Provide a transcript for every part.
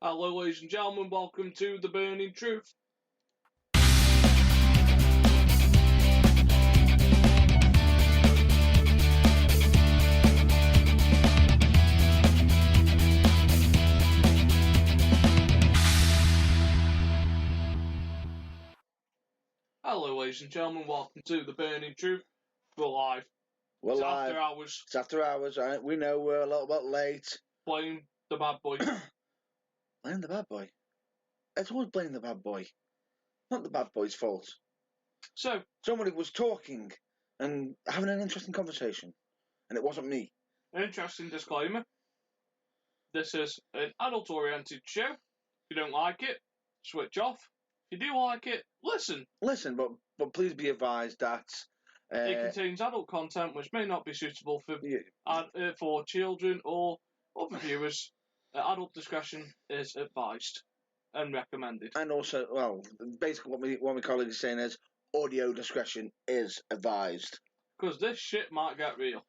Hello, ladies and gentlemen, welcome to The Burning Truth. Hello, ladies and gentlemen, welcome to The Burning Truth. We're live. We're It's live. after hours. It's after hours, right? We know we're a little bit late. Blame the bad boy. Blame the bad boy. It's always blame the bad boy. Not the bad boy's fault. So, Somebody was talking and having an interesting conversation, and it wasn't me. an interesting disclaimer. This is an adult-oriented show. If you don't like it, switch off. If you do like it, listen. Listen, but please be advised that It contains adult content which may not be suitable for children or other viewers. Adult discretion is advised and recommended. and also, well, basically what my colleague is saying is audio discretion is advised. Because this shit might get real.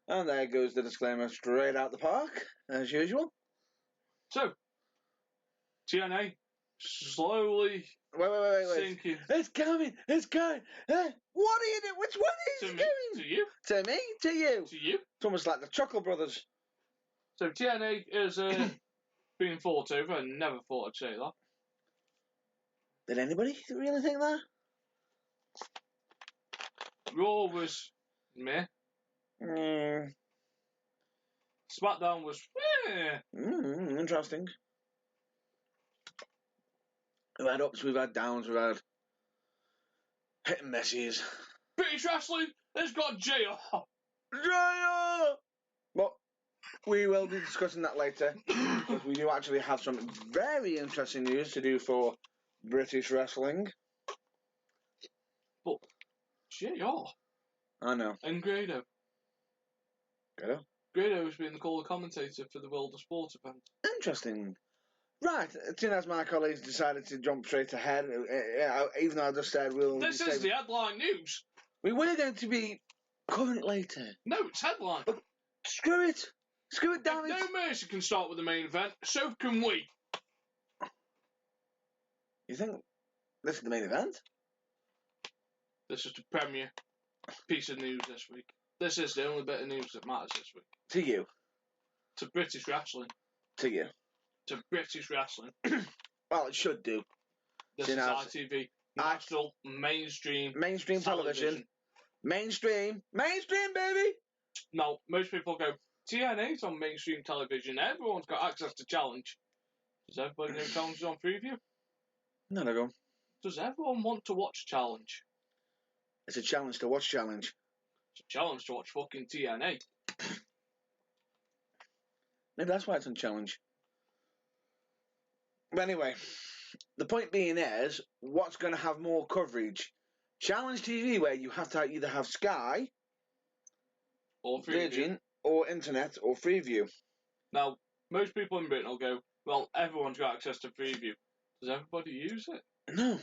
And there goes the disclaimer straight out the park, as usual. So, TNA slowly Wait. sinking. It's coming. What are you doing? Which one is To it me, going? to you, To me? To you? to you. It's almost like the Chuckle Brothers. So TNA is being fought over. I never thought I'd say that. Did anybody really think that? Raw was meh. SmackDown was meh. Interesting. We've had ups, we've had downs, we've had hit and misses. British Wrestling has got JR. But we will be discussing that later, because we do actually have some very interesting news to do for British wrestling. But JR I know. and Grado. Grado has been the caller commentator for the World of Sport event. Interesting. Right, seeing as my colleagues decided to jump straight ahead, even though I just said This is the headline news. we were going to be covering it later. No, it's headline. But screw it. Screw it, damn If it. No Mercy can start with the main event, so can we. You think this is the main event? This is the premier piece of news this week. This is the only bit of news that matters this week. To you. To British wrestling. To you. To British wrestling. Well, it should do. This is ITV. National mainstream television. Mainstream, baby. No, most people go, TNA's on mainstream television. Everyone's got access to Challenge. Does everybody know Challenge is on Freeview? No, no, go. Does everyone want to watch Challenge? It's a challenge to watch Challenge. It's a challenge to watch fucking TNA. Maybe that's why it's on Challenge. But anyway, the point being is, what's going to have more coverage? Challenge TV, where you have to either have Sky, Or Freeview. Virgin, or Internet, or Freeview. Now, most people in Britain will go, well, everyone's got access to Freeview. Does everybody use it? No.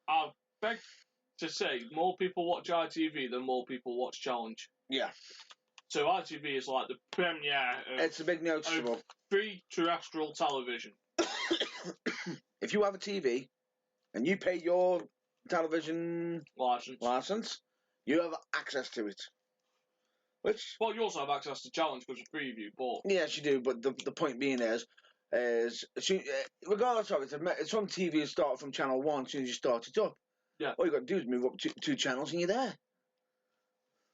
I beg to say, more people watch ITV than more people watch Challenge. Yeah. So ITV is like the premiere It's a big noticeable. of free terrestrial television. If you have a TV and you pay your television license, you have access to it. Well, you also have access to Challenge because of Preview, but... Yes, you do, but the point being is regardless of it, it's on TV to start from channel 1 as soon as you start it up. Yeah. All you got to do is move up two channels and you're there.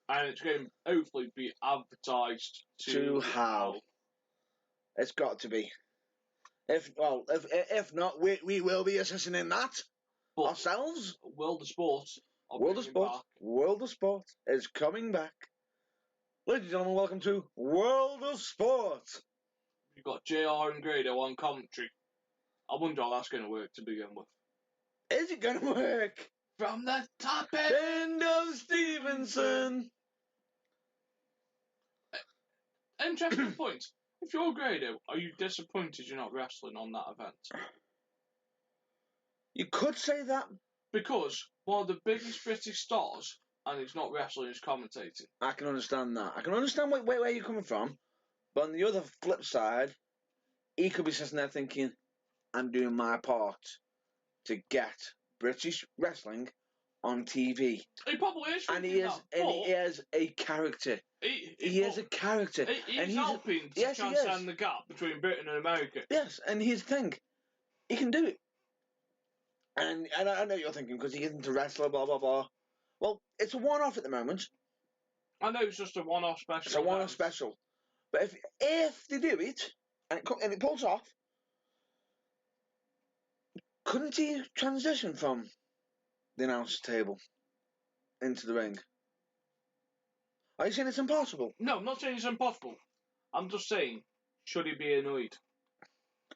And it's going to hopefully be advertised to how. It's got to be. If not, we will be assessing in that ourselves. World of Sport. World of Sport is coming back. Ladies and gentlemen, welcome to World of Sport. You've got JR and Grado on commentary. I wonder how that's going to work to begin with. Is it going to work? From the top end of Stevenson. Interesting point. If you're Grado, are you disappointed you're not wrestling on that event? You could say that. Because one of the biggest British stars, and he's not wrestling, he's commentating. I can understand that. I can understand where you're coming from. But on the other flip side, he could be sitting there thinking, I'm doing my part to get British wrestling on TV. He probably is And thinking that, he is a character. He is a character. He's helping to transcend the gap between Britain and America. Yes, and here's the thing. He can do it. And I know what you're thinking, because he isn't a wrestler, blah, blah, blah. Well, it's a one-off at the moment. I know it's just a one-off special. It's a one-off special. But if they do it, and it pulls off, couldn't he transition from the announce table into the ring? Are you saying it's impossible? No, I'm not saying it's impossible. I'm just saying, should he be annoyed?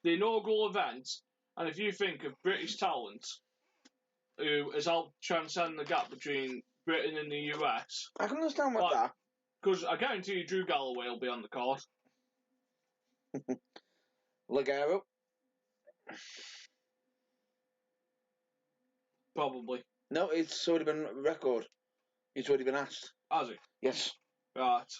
The inaugural event, and if you think of British talent who has helped transcend the gap between Britain and the US... I can understand what that... Because I guarantee you Drew Galloway will be on the card. Ligero? Probably. No, it's already been record. He's already been asked. Has he? Yes. Right.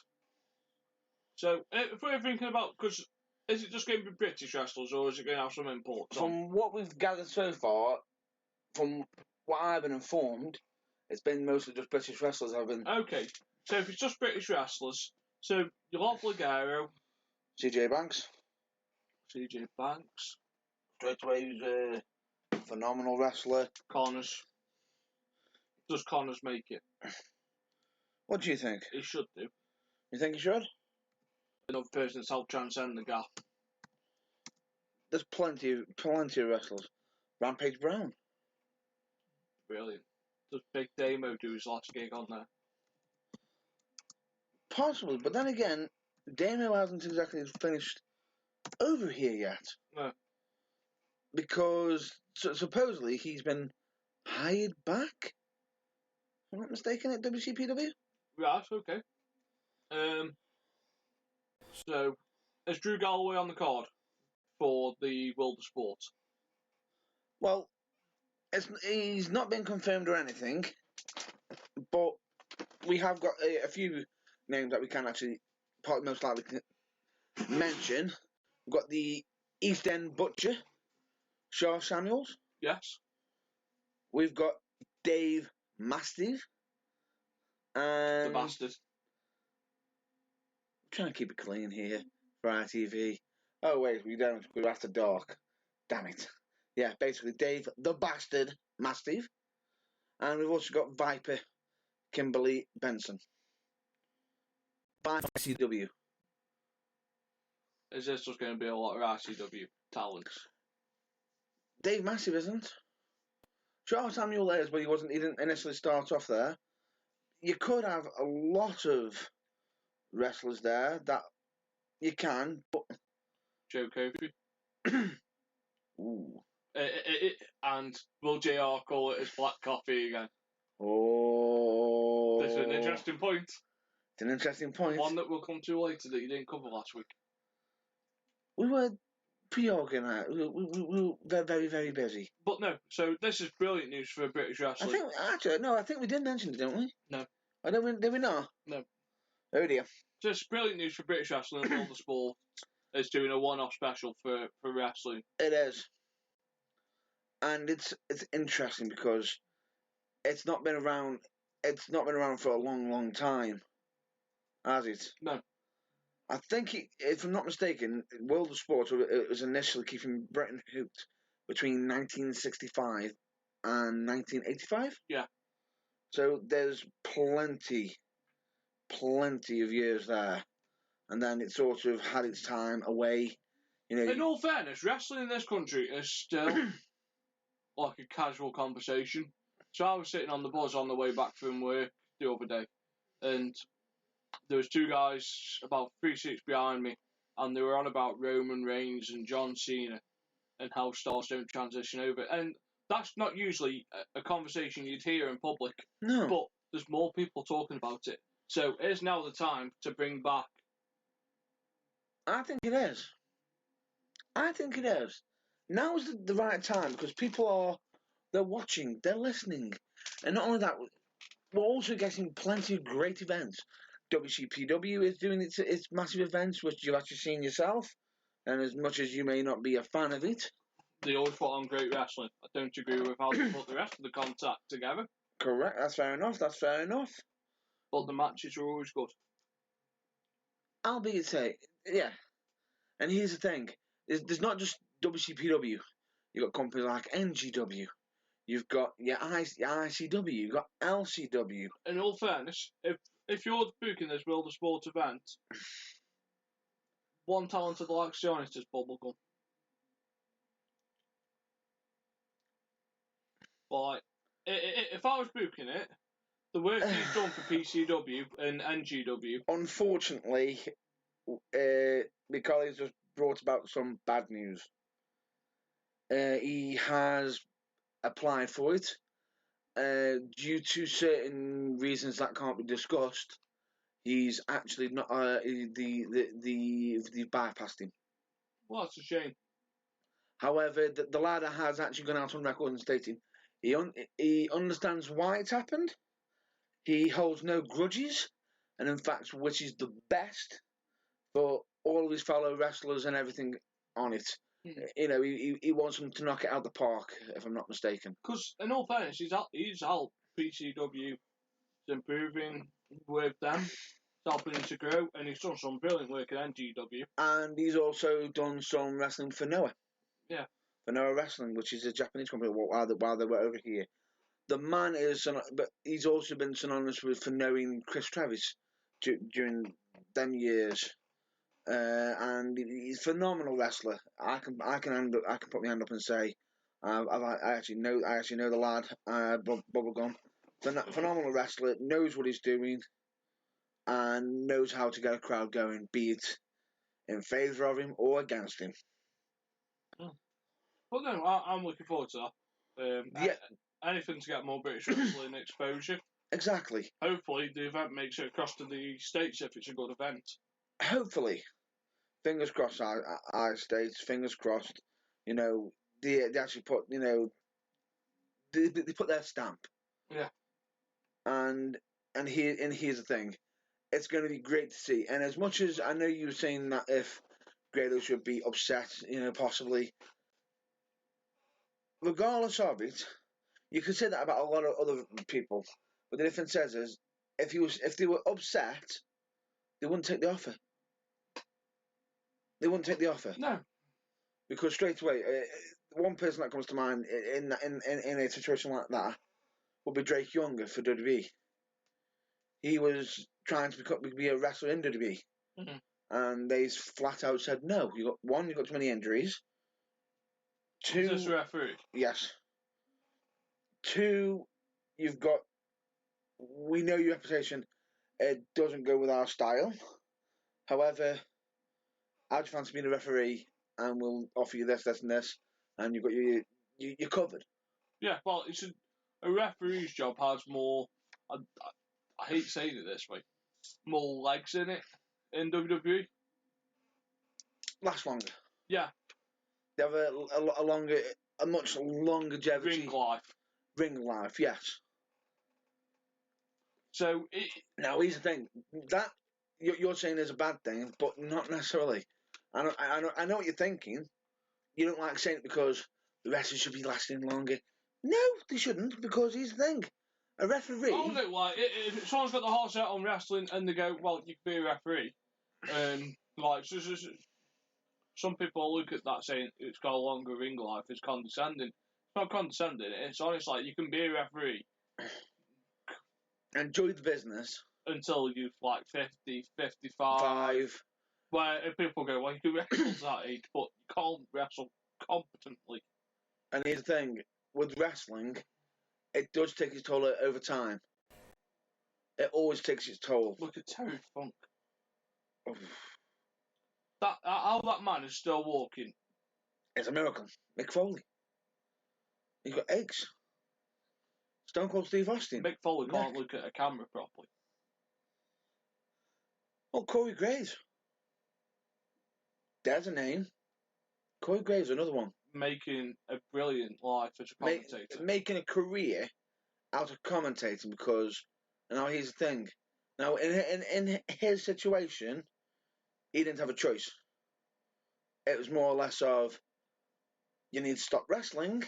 So, if we're thinking about... Because is it just going to be British wrestlers, or is it going to have some imports? From what we've gathered so far, from what I've been informed, it's been mostly just British wrestlers have been... Okay. So if it's just British wrestlers, so you'll have Ligero. CJ Banks. CJ Banks. Straight away, who's a phenomenal wrestler. Connors. Does Connors make it? What do you think? He should do. You think he should? Another person that's helped transcend the gap. There's plenty of wrestlers. Rampage Brown. Brilliant. Does Big Damo do his last gig on there? Possibly, but then again, Damo hasn't exactly finished over here yet. No. Because supposedly he's been hired back, if I'm not mistaken, at WCPW. Right, okay. So, is Drew Galloway on the card for the World of Sport? Well, he's not been confirmed or anything, but we have got a few names that we can actually most likely mention. We've got the East End Butcher, Shaw Samuels. Yes. We've got Dave Mastiff. And the bastard. I'm trying to keep it clean here for ITV. Oh wait, we don't. We're after dark. Damn it. Yeah, basically Dave the Bastard Mastiff. And we've also got Viper Kimberly Benson. By ICW. Is this just going to be a lot of ICW talents? Dave Mastiff isn't. Charles Samuel is, but he didn't initially start off there. You could have a lot of wrestlers there that you can, but... Joe Kofi. Ooh. And will JR call it his black coffee again? Oh. This is an interesting point. It's an interesting point. One that we'll come to later that you didn't cover last week. We were pre-organised. We were very, very busy. But no, so this is brilliant news for British wrestling. I think we did mention it, didn't we? No. Did we not? No. Oh dear. So it's brilliant news for British wrestling and all the sport. It's doing a one-off special for wrestling. It is. And it's interesting because it's not been around for a long, long time, has it? No. I think, if I'm not mistaken, World of Sport was initially keeping Britain hooked between 1965 and 1985. Yeah. So there's plenty of years there. And then it sort of had its time away. In all fairness, wrestling in this country is still like a casual conversation. So I was sitting on the bus on the way back from work the other day, and there was two guys about 3 seats behind me, and they were on about Roman Reigns and John Cena and how stars don't transition over. And that's not usually a conversation you'd hear in public. No. But there's more people talking about it. So is now the time to bring back. I think it is. Now's the right time because people they're watching, they're listening. And not only that, we're also getting plenty of great events. WCPW is doing its massive events, which you've actually seen yourself. And as much as you may not be a fan of it, They always put on great wrestling. I don't agree with how they put the rest of the contact together, correct, that's fair enough, but the matches are always good. Albeit say, yeah. And here's the thing, there's not just WCPW, you've got companies like NGW, you've got your ICW, you've got LCW. In all fairness, if you're booking this World of Sport event, one talented like Sionist is Bubblegum. Like, if I was booking it, the work he's done for PCW and NGW. Unfortunately, my colleagues just brought about some bad news. He has applied for it. Due to certain reasons that can't be discussed, he's actually not. They've bypassed him. Well, that's a shame. However, the lad has actually gone out on record and stating he understands why it's happened. He holds no grudges, and in fact wishes the best for all of his fellow wrestlers and everything on it. You know, he wants them to knock it out the park, if I'm not mistaken. Because, in all fairness, he's helped PCW improving with them, he's helping him to grow, and he's done some brilliant work at NGW. And he's also done some wrestling for Noah. Yeah. For Noah Wrestling, which is a Japanese company while they were over here. The man is, but he's also been synonymous for knowing Chris Travis during them years. And he's a phenomenal wrestler. I can put my hand up and say, I actually know the lad, Bubblegum. Phenomenal wrestler, knows what he's doing, and knows how to get a crowd going, be it in favour of him or against him. But no, I'm looking forward to that. Anything to get more British wrestling exposure. Exactly. Hopefully, the event makes it across to the States if it's a good event. Hopefully. Fingers crossed, our States, fingers crossed. You know, they actually put, you know, they put their stamp. Yeah. And here's the thing. It's going to be great to see. And as much as I know you were saying that if Grado should be upset, you know, possibly, regardless of it, you could say that about a lot of other people. But the difference is if they were upset, they wouldn't take the offer. They wouldn't take the offer. No. Because straight away, one person that comes to mind in a situation like that would be Drake Younger for WWE. He was trying to be a wrestler in WWE. Mm-hmm. And they flat out said, no, you got too many injuries. Two, is this referee? Yes. Two, we know your reputation, it doesn't go with our style. However, how do you fancy being a referee, and we'll offer you this, this, and this, and you've got you're covered. Yeah, well, it's a referee's job has more. I hate saying it this way, more legs in it in WWE. Last longer. Yeah. They have a much longer longevity. Ring life, yes. So now here's the thing that you're saying is a bad thing, but not necessarily. I know what you're thinking. You don't like saying it because the wrestlers should be lasting longer. No, they shouldn't, because here's the thing. A referee. Oh no, like if someone's got the heart set on wrestling and they go, well, you can be a referee, like some people look at that saying it's got a longer ring life, it's condescending. It's not condescending. It's honest. Like you can be a referee. Enjoy the business until you're like 50, 55. Where people go, well, you can wrestle to that age, but you can't wrestle competently. And here's the thing, with wrestling, it does take its toll over time. It always takes its toll. Look at Terry Funk. How that man is still walking. It's a miracle. Mick Foley. He's got eggs. Stone Cold Steve Austin. Mick Foley can't look at a camera properly. Oh, Corey Graves. There's a name. Corey Graves, another one. Making a brilliant life as a commentator. Making a career out of commentating because, now here's the thing. Now, in his situation, he didn't have a choice. It was more or less of, you need to stop wrestling,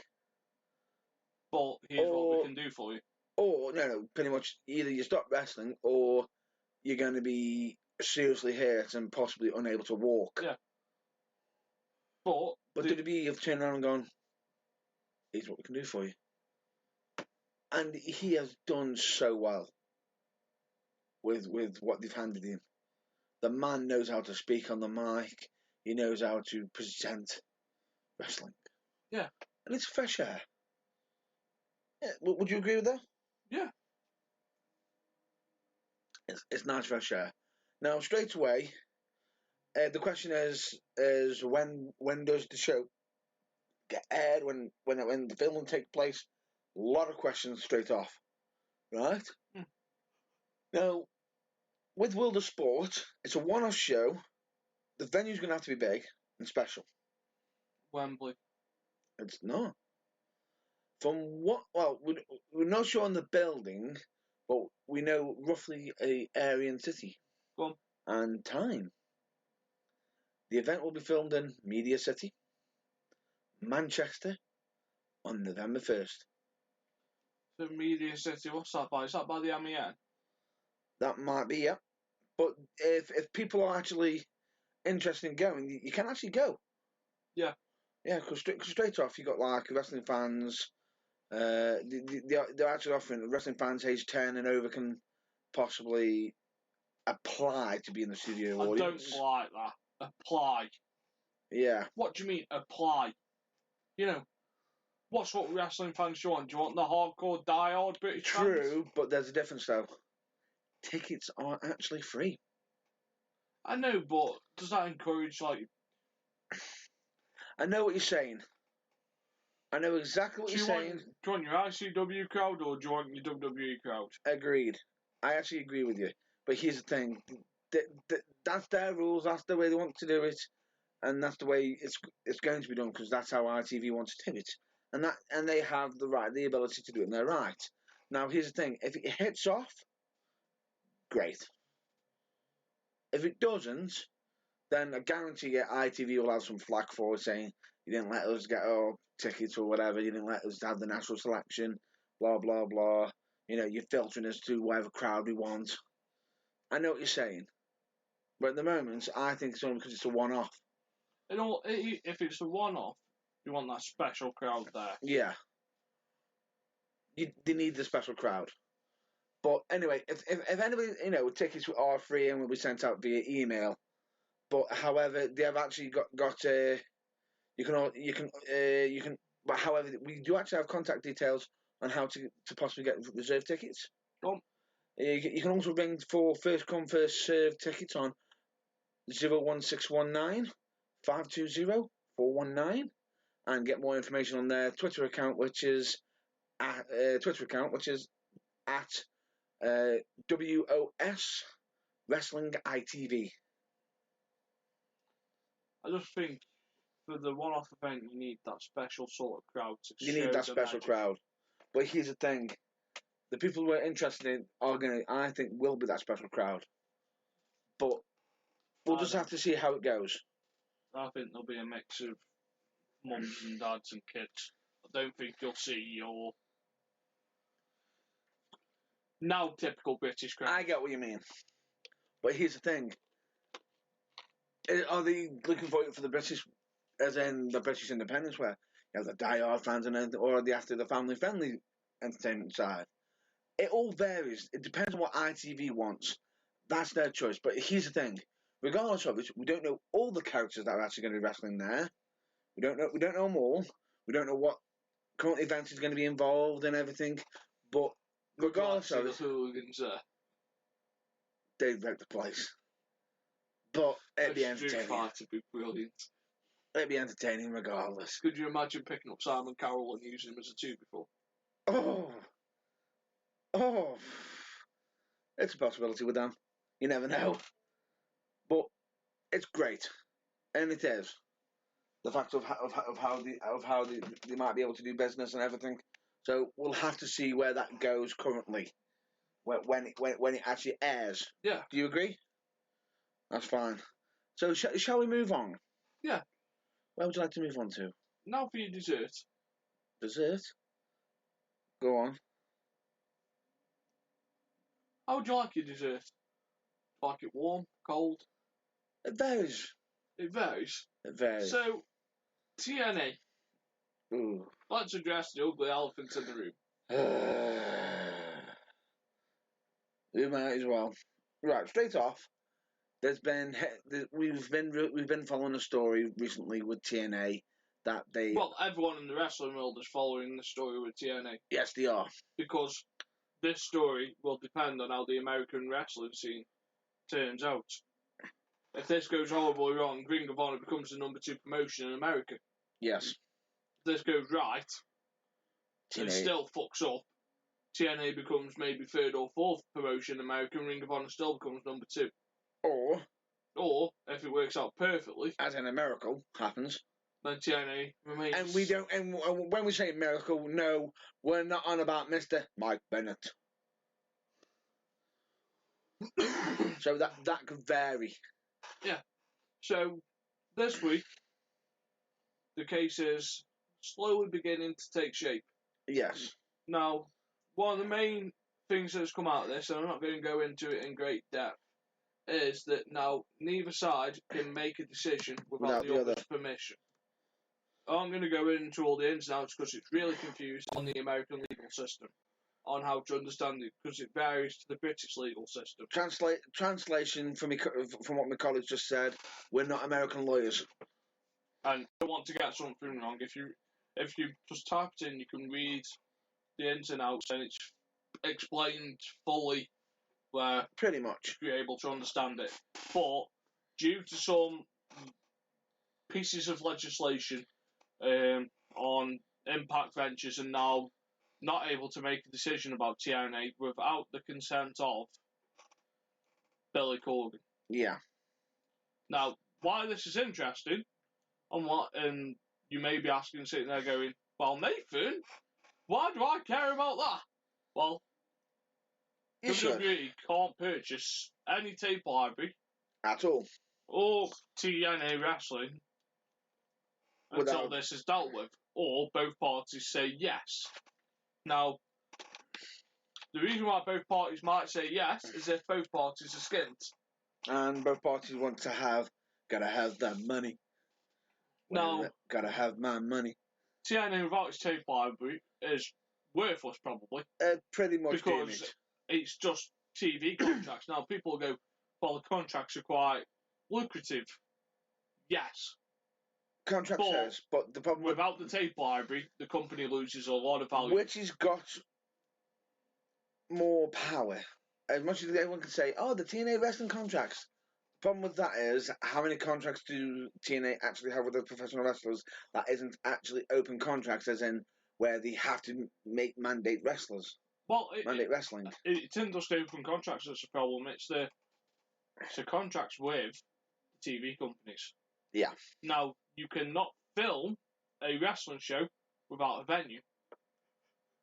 But here's what we can do for you. or no, pretty much either you stop wrestling or you're going to be seriously hurt and possibly unable to walk. Yeah. But WWE have turned around and gone, here's what we can do for you. And he has done so well with what they've handed him. The man knows how to speak on the mic. He knows how to present wrestling. Yeah. And it's fresh air. Yeah, would you agree with that? Yeah. It's nice fresh air. Now, straight away, the question is when does the show get aired? When the film will take place? A lot of questions straight off, right? Now, with World of Sport, it's a one-off show. The venue's going to have to be big and special. Wembley. It's not. From what? Well, we're not sure on the building, but we know roughly a area and city. Go on. And time. The event will be filmed in Media City, Manchester, on November 1st. The Media City, what's that by? Is that by the MEN? That might be, yeah. But if people are actually interested in going, you can actually go. Yeah. Yeah, because straight off, you got like wrestling fans. They're actually offering wrestling fans aged 10 and over can possibly apply to be in the studio audience. I don't like that. Apply. Yeah. What do you mean, apply? You know, what's what wrestling fans do you want? Do you want the hardcore, die-hard British fans? True, but there's a difference though. Tickets are actually free. I know, but does that encourage, like... I know what you're saying. I know exactly what you're saying. Do you want your ICW crowd or do you want your WWE crowd? Agreed. I actually agree with you. But here's the thing. That's their rules. That's the way they want to do it. And that's the way it's going to be done because that's how ITV wants to do it. And they have the ability to do it and they're right. Now, here's the thing. If it hits off, great. If it doesn't, then I guarantee you ITV will have some flack for it saying, you didn't let us get our tickets or whatever, you didn't let us have the national selection, blah, blah, blah. You know, you're filtering us to whatever crowd we want. I know what you're saying. But at the moment, I think it's only because it's a one-off. If it's a one-off, you want that special crowd there. Yeah. They need the special crowd. But anyway, if anybody, tickets are free and will be sent out via email. But however, they have actually got but however, we do actually have contact details on how to possibly get reserved tickets. You can also ring for first come first served tickets on 01619 520 419 and get more information on their Twitter account, which is at WOS Wrestling ITV. I just think for the one-off event, you need that special sort of crowd to You need that special crowd. But here's the thing. The people who are interested in I think, will be that special crowd. But we'll just have to see how it goes. I think there'll be a mix of mums and dads and kids. I don't think you'll see your now typical British crowd. I get what you mean. But here's the thing. Are they looking for the British, as in the British independence, where you have the die-hard fans, or are they after the family-friendly entertainment side? It all varies. It depends on what ITV wants. That's their choice. But here's the thing. Regardless of it, we don't know all the characters that are actually going to be wrestling there. We don't know them all. We don't know what current event is going to be involved and everything. But regardless of it, the hooligans there. They'd wreck the place. But it'd be entertaining. Fight would be brilliant. It'd be entertaining regardless. Could you imagine picking up Simon Carroll and using him as a 2 before? Oh, it's a possibility with them. You never know. But it's great, and it is the fact of how they might be able to do business and everything. So we'll have to see where that goes currently, when it actually airs. Yeah. Do you agree? That's fine. So shall we move on? Yeah. Where would you like to move on to? Now for your dessert. Dessert? Go on. How would you like your dessert? Like it warm, cold? It varies. It varies. It varies. So, TNA. Ooh. Let's address the ugly elephant in the room. We might as well. Right, straight off. We've been following a story recently with TNA that they. Well, everyone in the wrestling world is following the story with TNA. Yes, they are. Because this story will depend on how the American wrestling scene turns out. If this goes horribly wrong, Ring of Honor becomes the number 2 promotion in America. Yes. If this goes right, TNA. and still fucks up, TNA becomes maybe 3rd or 4th promotion in America, and Ring of Honor still becomes number 2. Or, if it works out perfectly, as in a miracle happens, then TNA remains. And we don't. And when we say miracle, no, we're not on about Mr. Mike Bennett. So that could vary. Yeah. So this week, the case is slowly beginning to take shape. Yes. Now, one of the main things that's come out of this, and I'm not going to go into it in great depth, is that now neither side can make a decision without the other's permission. I'm going to go into all the ins and outs because it's really confusing on the American legal system, on how to understand it, because it varies to the British legal system. Translation from what my colleague just said, we're not American lawyers. And I don't want to get something wrong. If you just type it in, you can read the ins and outs, and it's explained fully where pretty much you're able to understand it. But due to some pieces of legislation on Impact Ventures and now not able to make a decision about TNA without the consent of Billy Corgan. Yeah. Now, why this is interesting, and you may be asking, sitting there going, well, Nathan, why do I care about that? Well, WWE can't purchase any tape library at all, or TNA wrestling until this is dealt with, or both parties say yes. Now, the reason why both parties might say yes is if both parties are skint. And both parties want to gotta have that money. Now, gotta have my money. TNA without its tape library is worthless, probably. Pretty much because it's just TV contracts. Now, people go, well, the contracts are quite lucrative. Yes. Contract says, but the problem without the tape library, the company loses a lot of value. Which has got more power. As much as everyone can say, oh, the TNA wrestling contracts. The problem with that is, how many contracts do TNA actually have with the professional wrestlers that isn't actually open contracts, as in where they have to mandate wrestlers? Well, mandate wrestling. It isn't just open contracts that's the problem. It's the contracts with the TV companies. Yeah. Now, you cannot film a wrestling show without a venue.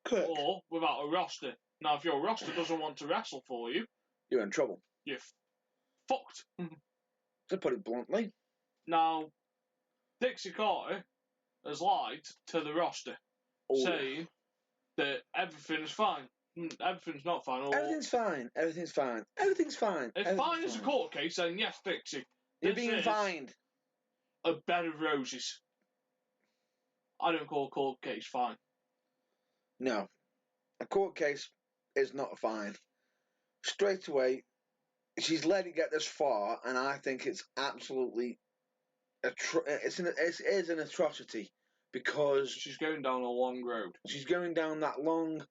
Correct. Or without a roster. Now, if your roster doesn't want to wrestle for you, you're in trouble. You're fucked. To put it bluntly. Now, Dixie Carter has lied to the roster, saying that everything is fine. Everything's not fine. Everything's fine. Everything's fine. Everything's fine. If fine is a court case, then yes, Dixie. You're being fined. A bed of roses. I don't call a court case fine. No. A court case is not fine. Straight away, she's let it get this far, and I think it's absolutely it is an atrocity because she's going down a long road. She's going down that long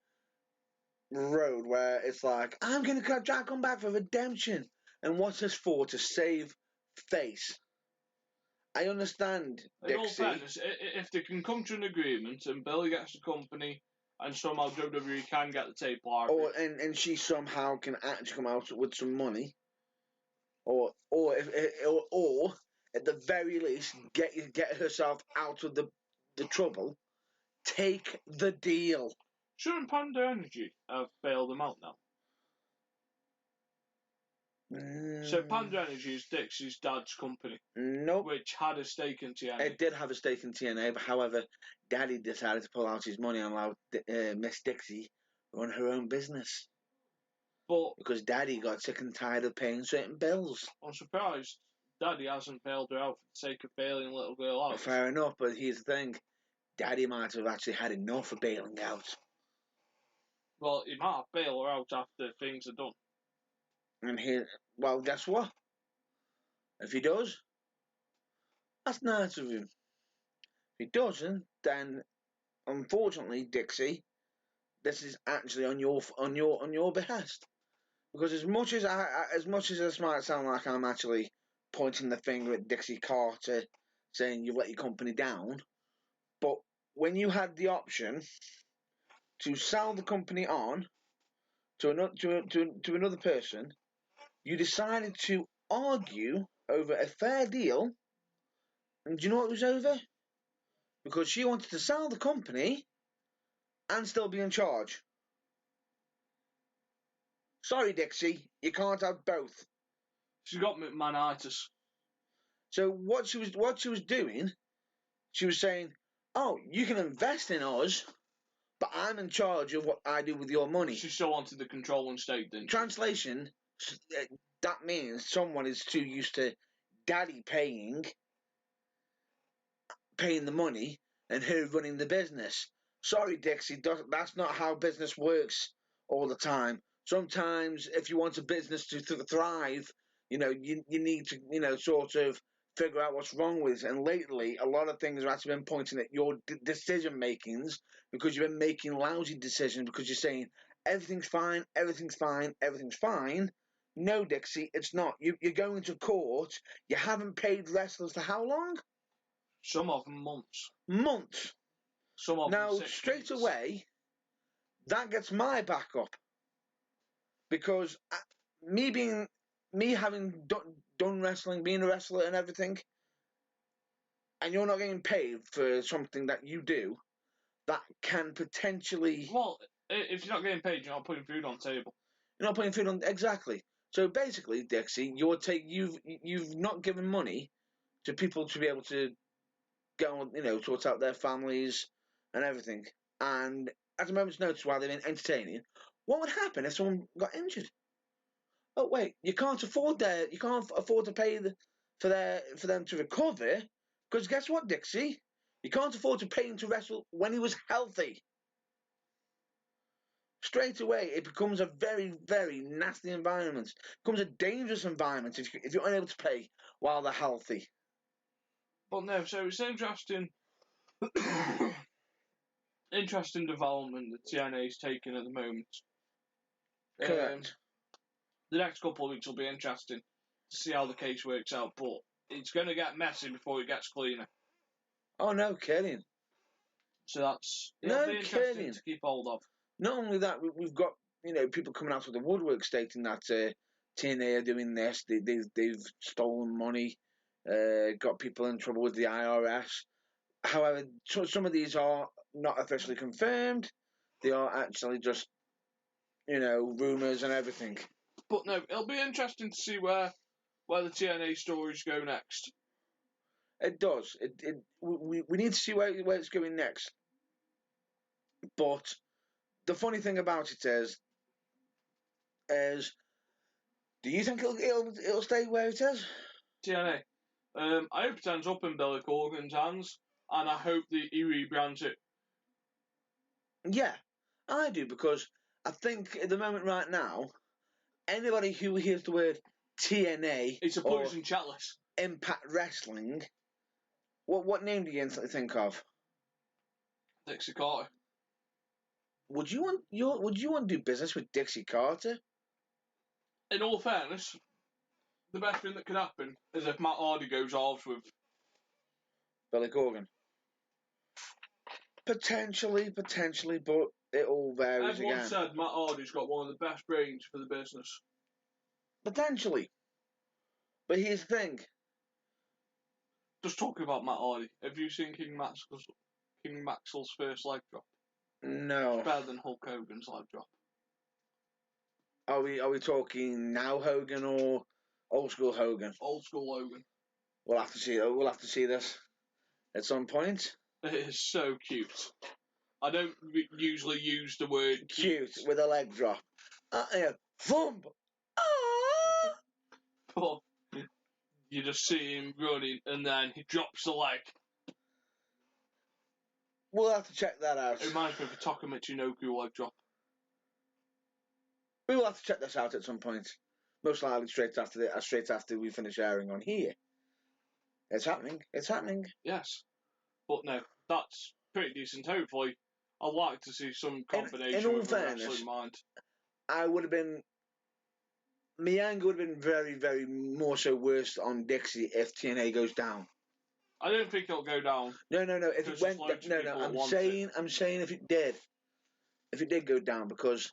road where it's like, I'm going to try to come back for redemption. And what's this for? To save face. I understand, Dixie. In all fairness, if they can come to an agreement and Billy gets the company and somehow WWE can get the tape library, and she somehow can actually come out with some money, or at the very least get herself out of the trouble, take the deal. Shouldn't Panda Energy have bailed them out now? So Panda Energy is Dixie's dad's company, Nope. which had a stake in TNA. It did have a stake in TNA, but however, Daddy decided to pull out his money and allow Miss Dixie run her own business. But because Daddy got sick and tired of paying certain bills. I'm surprised Daddy hasn't bailed her out for the sake of bailing a little girl out. Fair enough, but here's the thing. Daddy might have actually had enough of bailing out. Well, he might bail her out after things are done. And well, guess what? If he does, that's nice of him. If he doesn't, then unfortunately, Dixie, this is actually on your behest. Because as much as this might sound like I'm actually pointing the finger at Dixie Carter, saying you've let your company down, but when you had the option to sell the company on to another person, you decided to argue over a fair deal. And do you know what it was over? Because she wanted to sell the company and still be in charge. Sorry, Dixie, you can't have both. She's got McMahonitis. So what she was doing, she was saying, "Oh, you can invest in us, but I'm in charge of what I do with your money." She still wanted the controlling stake, didn't she? Translation, that means someone is too used to Daddy paying the money and her running the business. Sorry, Dixie, that's not how business works all the time. Sometimes if you want a business to thrive, you need to, sort of figure out what's wrong with it. And lately, a lot of things have actually been pointing at your decision makings because you've been making lousy decisions because you're saying everything's fine, everything's fine, everything's fine. No, Dixie, it's not. You're going to court. You haven't paid wrestlers for how long? Some of them months. Months. Some of now, them 6 straight months. away, that gets my back up. Because me having done wrestling, being a wrestler and everything, and you're not getting paid for something that you do, that can potentially... Well, if you're not getting paid, you're not putting food on the table. You're not putting food on... Exactly. So basically, Dixie, you've not given money to people to be able to go on, sort out their families and everything. And at a moment's notice, while they've been entertaining, what would happen if someone got injured? Oh wait, you can't afford to pay for them to recover, because guess what, Dixie? You can't afford to pay him to wrestle when he was healthy. Straight away, it becomes a very, very nasty environment. It becomes a dangerous environment if you're unable to pay while they're healthy. But no, so it's interesting. Interesting development that TNA is taking at the moment. Correct. The next couple of weeks will be interesting to see how the case works out, but it's going to get messy before it gets cleaner. Oh, no kidding. So it'll be interesting to keep hold of. Not only that, we've got people coming out of the woodwork stating that TNA are doing this. They've stolen money, got people in trouble with the IRS. However, some of these are not officially confirmed. They are actually just rumours and everything. But no, it'll be interesting to see where the TNA stories go next. It does. We need to see where it's going next. But the funny thing about it is, do you think it'll stay where it is? TNA. I hope it ends up in Billy Corgan's hands, and I hope that he rebrands it. Yeah, I do, because I think at the moment right now, anybody who hears the word TNA, it's a poison chalice. Impact Wrestling, what name do you instantly think of? Dixie Carter. Would you want to do business with Dixie Carter? In all fairness, the best thing that could happen is if Matt Hardy goes off with Billy Corgan. Potentially, but it all varies again. Everyone said Matt Hardy's got one of the best brains for the business. Potentially. But here's the thing. Just talking about Matt Hardy, have you seen King Maxwell's first leg drop? No. It's better than Hulk Hogan's leg drop. Are we talking now Hogan or old school Hogan? Old school Hogan. We'll have to see. We'll have to see this at some point. It is so cute. I don't usually use the word Cute with a leg drop. Thump. Ah! but you just see him running and then he drops the leg. We'll have to check that out. It reminds me of a Taka Michinoku leg drop. We will have to check this out at some point. Most likely straight after we finish airing on here. It's happening. It's happening. Yes. But no, that's pretty decent. Hopefully, I'd like to see some combination in all with fairness, a wrestling mind. I would have been... My anger would have been very, very more so worse on Dixie if TNA goes down. I don't think it'll go down. No. If it went... I'm saying if it did go down, because...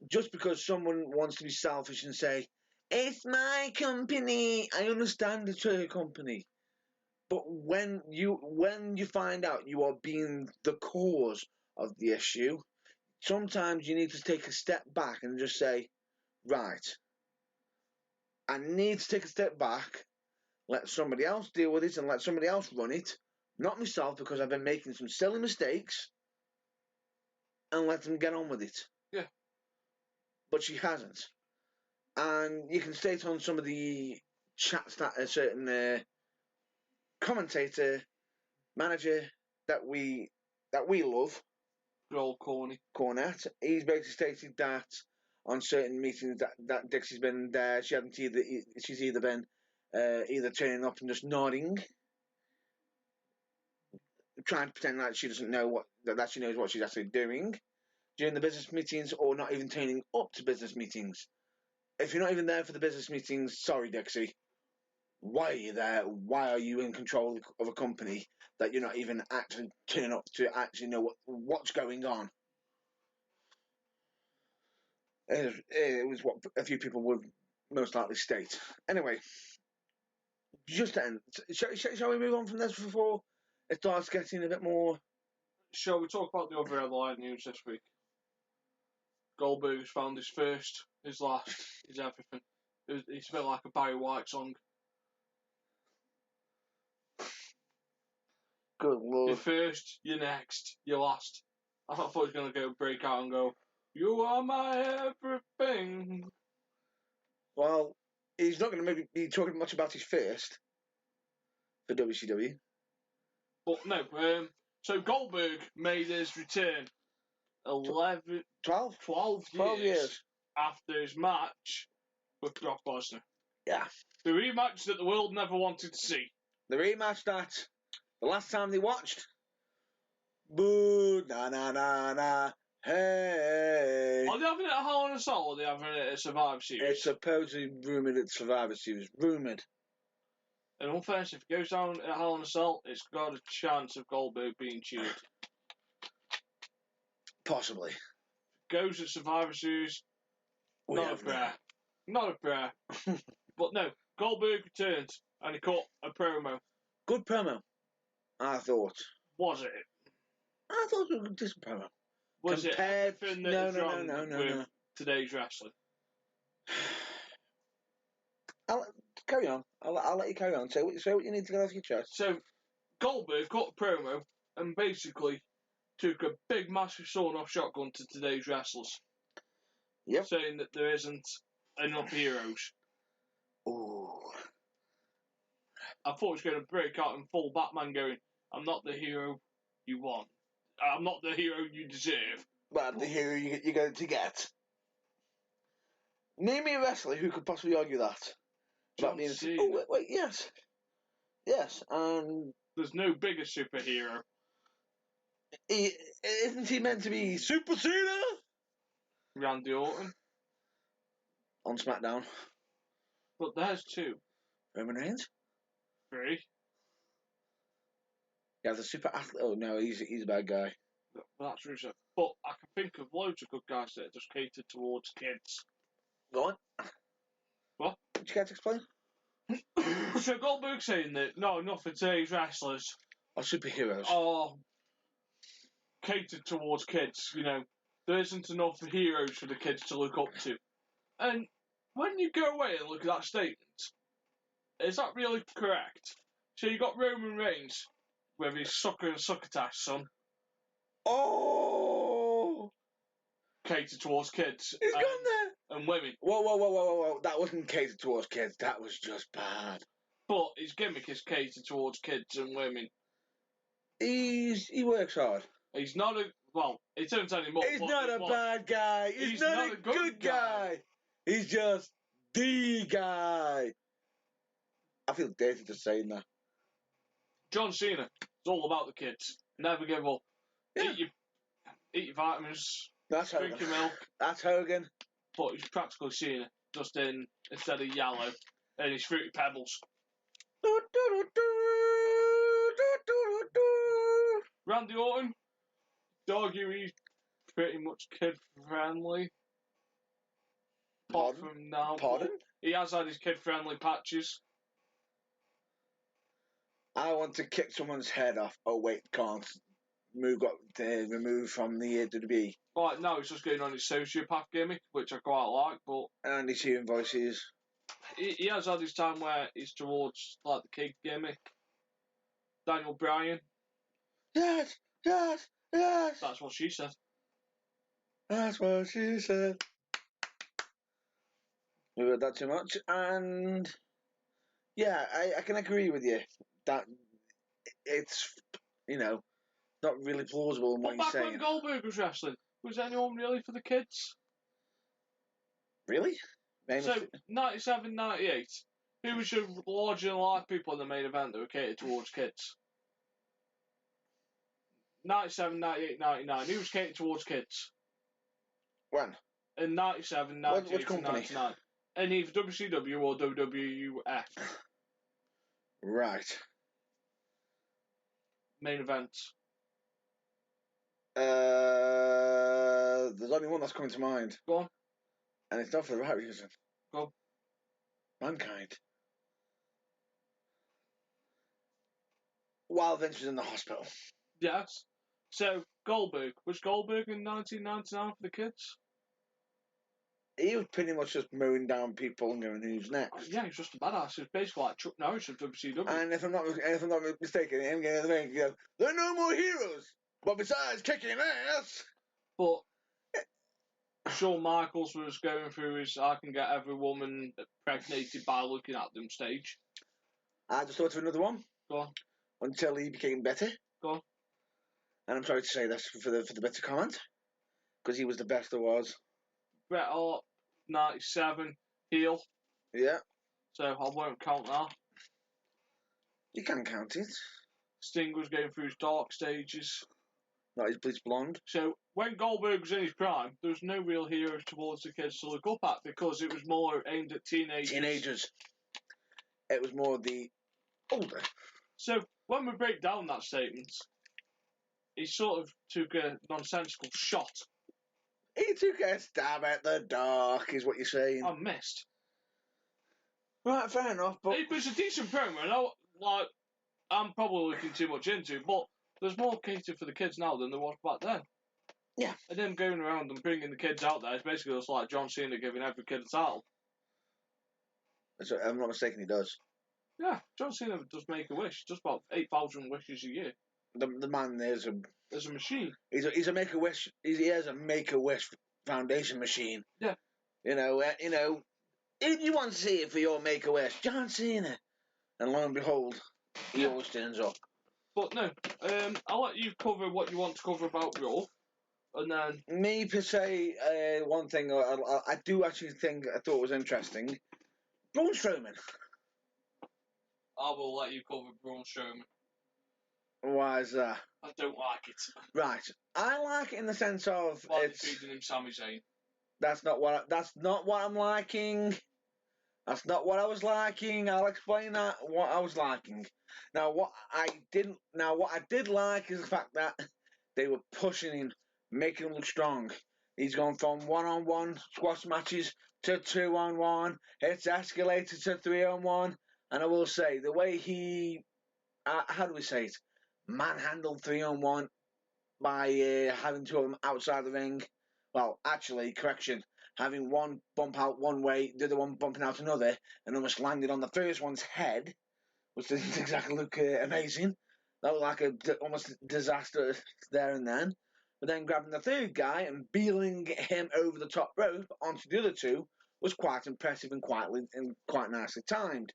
Just because someone wants to be selfish and say, it's my company, I understand it's her company. But when you find out you are being the cause of the issue, sometimes you need to take a step back and just say, right, I need to take a step back, let somebody else deal with it and let somebody else run it, not myself, because I've been making some silly mistakes, and let them get on with it. Yeah. But she hasn't. And you can state on some of the chats that a certain commentator, manager that we love, Good old Corny. Cornette, he's basically stated that on certain meetings that Dixie's been there, she's either been either turning up and just nodding, trying to pretend like she doesn't know that she knows what she's actually doing during the business meetings, or not even turning up to business meetings. If you're not even there for the business meetings, sorry, Dixie. Why are you there? Why are you in control of a company that you're not even actually turning up to actually know what's going on? It was what a few people would most likely state. Anyway, just to end, shall we move on from this before it starts getting a bit more... Shall we talk about the other headline news this week? Goldberg's found his first, his last, his everything. It's a bit like a Barry White song. Good lord. You're first, you're next, you're last. I thought he was going to go break out and go, you are my everything. Well, he's not going to maybe be talking much about his first for WCW. But no, so Goldberg made his return 12 years after his match with Brock Lesnar. Yeah. The rematch that the world never wanted to see. The rematch that the last time they watched, boo, na na na na, hey. Are they having it at Hell in a Cell or are they having it at Survivor Series? It's supposedly rumoured at Survivor Series. Rumoured. In all fairness, if it goes down at Hell in a Cell, it's got a chance of Goldberg being cheered. Possibly. If it goes at Survivor Series, not a prayer. Not a prayer. But no, Goldberg returned and he cut a promo. Good promo, I thought. Was it? I thought it was a decent promo. Was it everything that is wrong no. with today's wrestling? Carry on. I'll let you carry on. Say what you need to get off your chest. So, Goldberg cut a promo and basically took a big, massive sawn-off shotgun to today's wrestlers. Yep. Saying that there isn't enough heroes. Ooh. I thought he was going to break out in full Batman going, I'm not the hero you want. I'm not the hero you deserve. But the hero you're going to get. Name me a wrestler who could possibly argue that. John Cena. Oh, wait, yes. Yes, and... There's no bigger superhero. Isn't he meant to be Super Cena? Randy Orton. On SmackDown. But there's two. Roman Reigns? 3. Yeah, the super athlete. Oh no, he's a bad guy. That's Rusev. But I can think of loads of good guys that are just catered towards kids. Go on. What? Would you care to explain? So Goldberg saying that not enough of today's wrestlers Are superheroes. are catered towards kids. You know, there isn't enough heroes for the kids to look up to. And when you go away and look at that statement, is that really correct? So you got Roman Reigns with his sucker and succotash son. Oh! Catered towards kids. He's gone there! And women. Whoa. That wasn't catered towards kids. That was just bad. But his gimmick is catered towards kids and women. He works hard. He's not a... Well, it turns out anymore. He's not a bad guy. He's not a good guy. He's just the guy. I feel dirty just saying that. John Cena. It's all about the kids. Never give up. Yeah. Eat your vitamins. That's Drink Hogan. your milk. That's Hogan. But he's practically Cena. Just instead of yellow. And his Fruity Pebbles. Randy Orton. Argue he's pretty much kid-friendly. Apart from now. Pardon? He has had his kid-friendly patches. I want to kick someone's head off. Oh wait, can't. Got removed from the WWE. Right, now he's just going on his sociopath gimmick, which I quite like, but... And he's hearing voices. He has had his time where he's towards, like, the kid gimmick. Daniel Bryan. Yes! That's what she said. That's what she said. We heard that too much, and... Yeah, I can agree with you that it's, not really plausible in what But you're saying. back when Goldberg was wrestling, was anyone really for the kids? Really? So, 97, 98, who was your larger-than-life people in the main event that were catered towards kids? 97, 98, 99, who was catered towards kids? When? In 97, 98, Which company? 99. In either WCW or WWF. Right. Main events. There's only one that's coming to mind. Go on. And it's not for the right reason. Go on. Mankind. While Vince was in the hospital. Yes. So, Goldberg. Was Goldberg in 1999 for the kids? He was pretty much just mowing down people and going, who's next? Yeah, he's just a badass. He's basically like Chuck Norris of WCW. And if I'm not mistaken, him getting in the ring, he goes, there are no more heroes! But besides kicking ass! But Shawn Michaels was going through his I can get every woman impregnated by looking at them stage. I just thought of another one. Go on. Until he became better. Go on. And I'm sorry to say that's for the better comment. Because he was the best there was. Bret Hart, 97, heel. Yeah. So I won't count that. You can count it. Sting was going through his dark stages. Not his bleach blonde. So when Goldberg was in his prime, there was no real heroes towards the kids to look up at because it was more aimed at teenagers. It was more the older. So when we break down that statement, he sort of took a nonsensical shot. He took a stab at the dark, is what you're saying. I missed. Right, fair enough, but... It was a decent promo, and I'm probably looking too much into it, but there's more catered for the kids now than there was back then. Yeah. And them going around and bringing the kids out there, it's basically just like John Cena giving every kid a title. If I'm not mistaken, he does. Yeah, John Cena does Make-A-Wish. Does about 8,000 wishes a year. The man is There's a machine. He's a Make-A-Wish. He has a Make-A-Wish Foundation machine. Yeah. If you want to see it for your Make-A-Wish, John Cena. And lo and behold, he always turns up. But no, I'll let you cover what you want to cover about Raw. And then... Me, per se, one thing I do actually think I thought was interesting. Braun Strowman. I will let you cover Braun Strowman. Why is that? I don't like it. Right. I like it in the sense of Why it's... are feeding him Sami Zayn? That's not what I'm liking. That's not what I was liking. I'll explain that what I was liking. Now what I did like is the fact that they were pushing him, making him look strong. He's gone from 1-on-1 squash matches to 2-on-1. It's escalated to 3-on-1. And I will say the way he, how do we say it, manhandled 3-on-1 by having two of them outside the ring. Well, actually, correction. having one bump out one way, the other one bumping out another, and almost landed on the first one's head, which didn't exactly look amazing. That was like almost disaster there and then. But then grabbing the third guy and beeling him over the top rope onto the other two was quite impressive and quite nicely timed.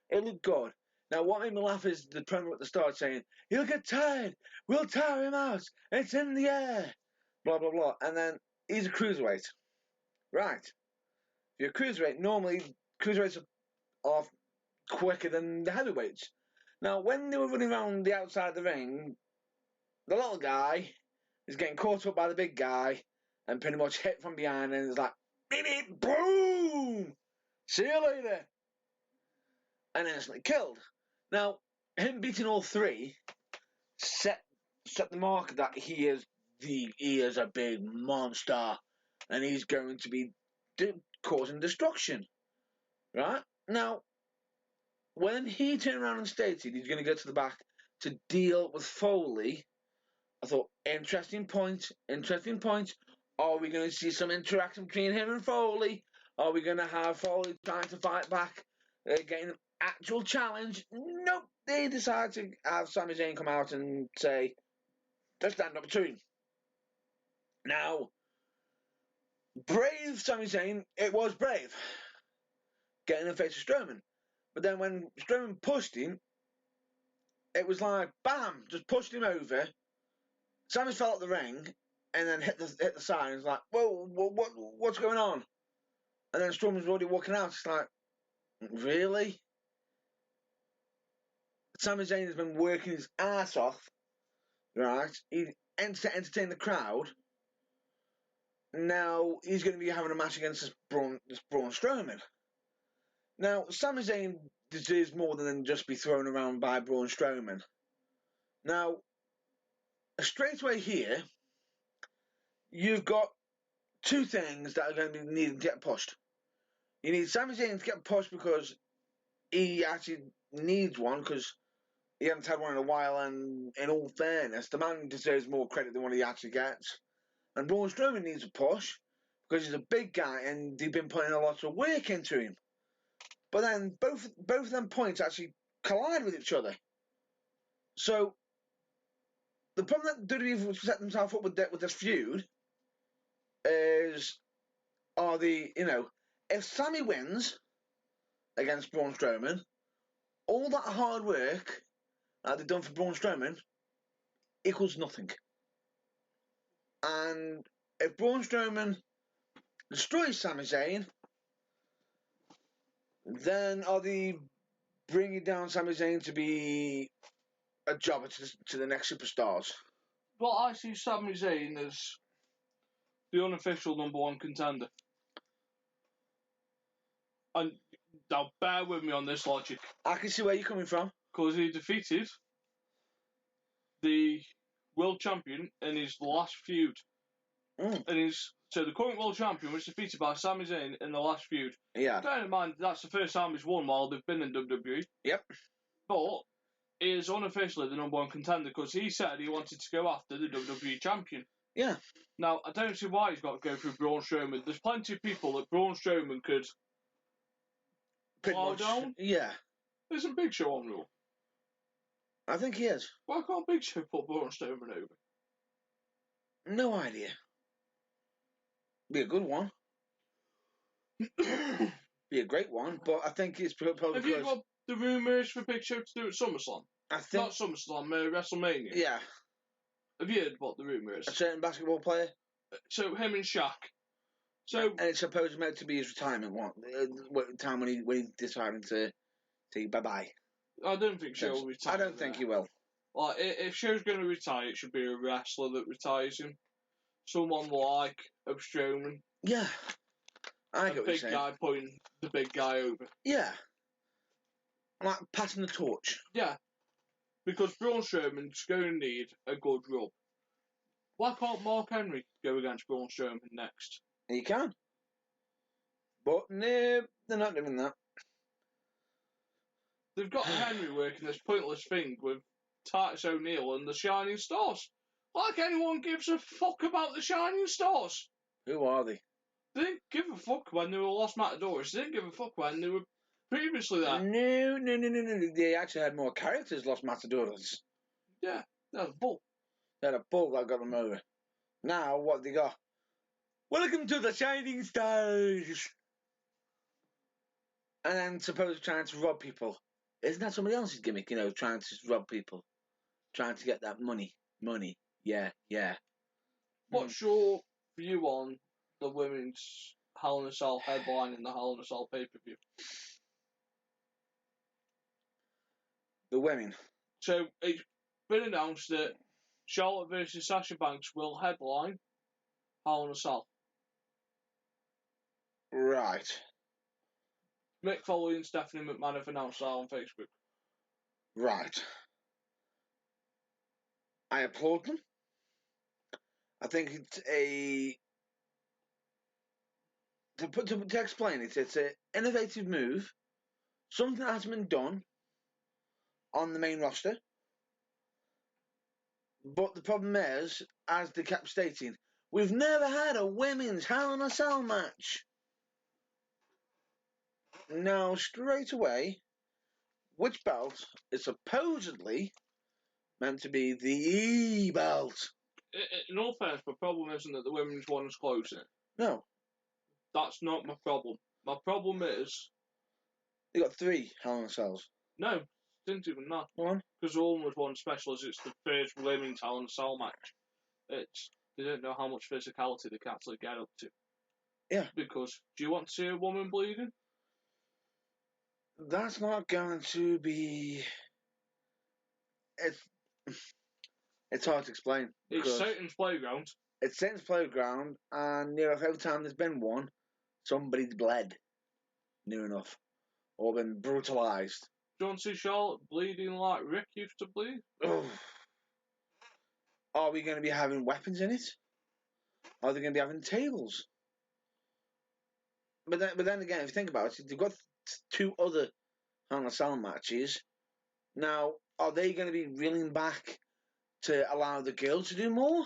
It looked good. Now, what made me laugh is the promo at the start saying, "He'll get tired. We'll tire him out. It's in the air." Blah, blah, blah. And then he's a cruiserweight. Right. If you're a cruiserweight, normally cruiserweights are quicker than the heavyweights. Now, when they were running around the outside of the ring, the little guy is getting caught up by the big guy and pretty much hit from behind, and it's like, beep, beep, boom! See you later! And instantly killed. Now, him beating all three set the mark that he is a big monster, and he's going to be causing destruction. Right? Now, when he turned around and stated he's going to go to the back to deal with Foley, I thought, interesting point. Are we going to see some interaction between him and Foley? Are we going to have Foley trying to fight back, getting an actual challenge? Nope. They decided to have Sami Zayn come out and say, "Let's stand up between." Now, brave Sami Zayn, it was brave, getting in the face of Strowman. But then when Strowman pushed him, it was like, bam, just pushed him over. Sami fell out the ring and then hit the side. And it's like, whoa, what's going on? And then Strowman's already walking out. It's like, really? Sami Zayn has been working his ass off, right? To entertain the crowd. Now he's going to be having a match against this Braun Strowman. Now, Sami Zayn deserves more than just be thrown around by Braun Strowman. Now, straight away here, you've got two things that are going to be needed to get pushed. You need Sami Zayn to get pushed because he actually needs one, because he hasn't had one in a while, and in all fairness, the man deserves more credit than what he actually gets. And Braun Strowman needs a push because he's a big guy and they've been putting a lot of work into him. But then both of them points actually collide with each other. So the problem that WWE have set themselves up with this feud is, if Sami wins against Braun Strowman, all that hard work that they've done for Braun Strowman equals nothing. And if Braun Strowman destroys Sami Zayn, then are they bringing down Sami Zayn to be a jobber to the next superstars? Well, I see Sami Zayn as the unofficial number one contender. And now bear with me on this logic. I can see where you're coming from. Because he defeated the world champion in his last feud. So the current world champion was defeated by Sami Zayn in the last feud. Yeah. Bear in mind, that's the first time he's won while they've been in WWE. Yep. But he is unofficially the number one contender because he said he wanted to go after the WWE champion. Yeah. Now, I don't see why he's got to go through Braun Strowman. There's plenty of people that Braun Strowman could plow down. Yeah. Isn't Big Show on Raw? I think he is. Why can't Big Show put Braun Strowman over? No idea. Be a good one. Be a great one, but I think it's probably Have you got the rumours for Big Show to do at SummerSlam? I think... Not SummerSlam, WrestleMania. Yeah. Have you heard what the rumour is? A certain basketball player? So, him and Shaq. And it's supposed meant to be his retirement time when he decided to say bye-bye. I don't think Show will retire. I don't think he will. Like, if Show's going to retire, it should be a wrestler that retires him. Someone like Strowman. Yeah. I get what you're saying. A big guy putting the big guy over. Yeah. Like passing the torch. Yeah. Because Braun Strowman's going to need a good rub. Why can't Mark Henry go against Braun Strowman next? He can. But no, they're not doing that. They've got Henry working this pointless thing with Titus O'Neil and the Shining Stars. Like anyone gives a fuck about the Shining Stars. Who are they? They didn't give a fuck when they were Los Matadores. They didn't give a fuck when they were previously there. No. They actually had more characters, Los Matadores. Yeah, they had a bull. They had a bull that got them over. Now, what have they got? Welcome to the Shining Stars! And then suppose trying to rob people. Isn't that somebody else's gimmick, trying to rob people? Trying to get that money. Money. Yeah. What's your view on the women's Hell in a Cell headline in the Hell in a Cell pay-per-view? The women. So it's been announced that Charlotte versus Sasha Banks will headline Hell in a Cell. Right. Mick Foley and Stephanie McMahon have announced that on Facebook. Right. I applaud them. I think it's to explain it, it's an innovative move. Something that hasn't been done on the main roster. But the problem is, as they kept stating, we've never had a women's Hell in a Cell match. Now, straight away, which belt is supposedly meant to be the E belt? In all fairness, my problem isn't that the women's one is closing. No. That's not my problem. My problem is... They got 3 Hell in a Cells. No, didn't even that. One? Because all was one special as it's the first women's Hell in a Cell match. They don't know how much physicality they can actually get up to. Yeah. Because, do you want to see a woman bleeding? That's not going to be... It's hard to explain. It's Satan's playground. It's Satan's playground, and every time there's been one, somebody's bled. Near enough. Or been brutalised. Do you want to see Charlotte bleeding like Rick used to bleed? Oh. Are we going to be having weapons in it? Are they going to be having tables? But then again, if you think about it, they've got 2 other Hell in a Cell matches. Now, are they going to be reeling back to allow the girls to do more?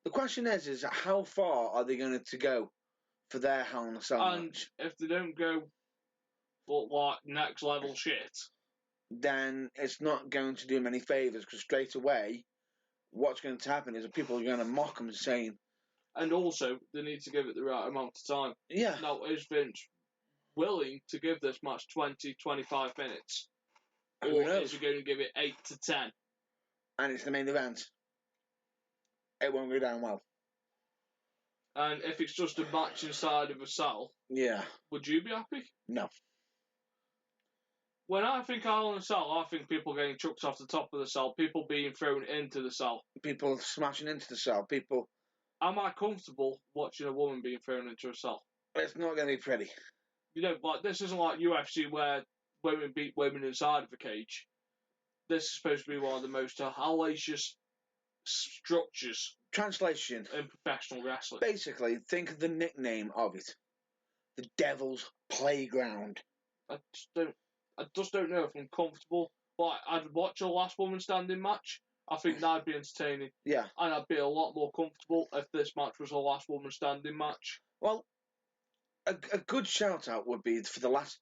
The question is how far are they going to go for their Hell in a Cell match? And if they don't go for like next level shit, then it's not going to do them any favours, because straight away, what's going to happen is that people are going to mock them saying... And also, they need to give it the right amount of time. Yeah. Now, is Vince willing to give this match 20, 25 minutes? Or is he going to give it 8 to 10? And it's the main event. It won't go down well. And if it's just a match inside of a cell, yeah, would you be happy? No. When I think Hell in a Cell, I think people getting chucked off the top of the cell, people being thrown into the cell. People smashing into the cell, people... Am I comfortable watching a woman being thrown into a cell? It's not going to be pretty. Like this isn't like UFC where women beat women inside of a cage. This is supposed to be one of the most hellacious structures. Translation. In professional wrestling. Basically, think of the nickname of it. The Devil's Playground. I just don't know if I'm comfortable. Like, I'd watch a last woman standing match. I think that'd be entertaining. Yeah. And I'd be a lot more comfortable if this match was a last woman standing match. Well, a good shout out would be for the last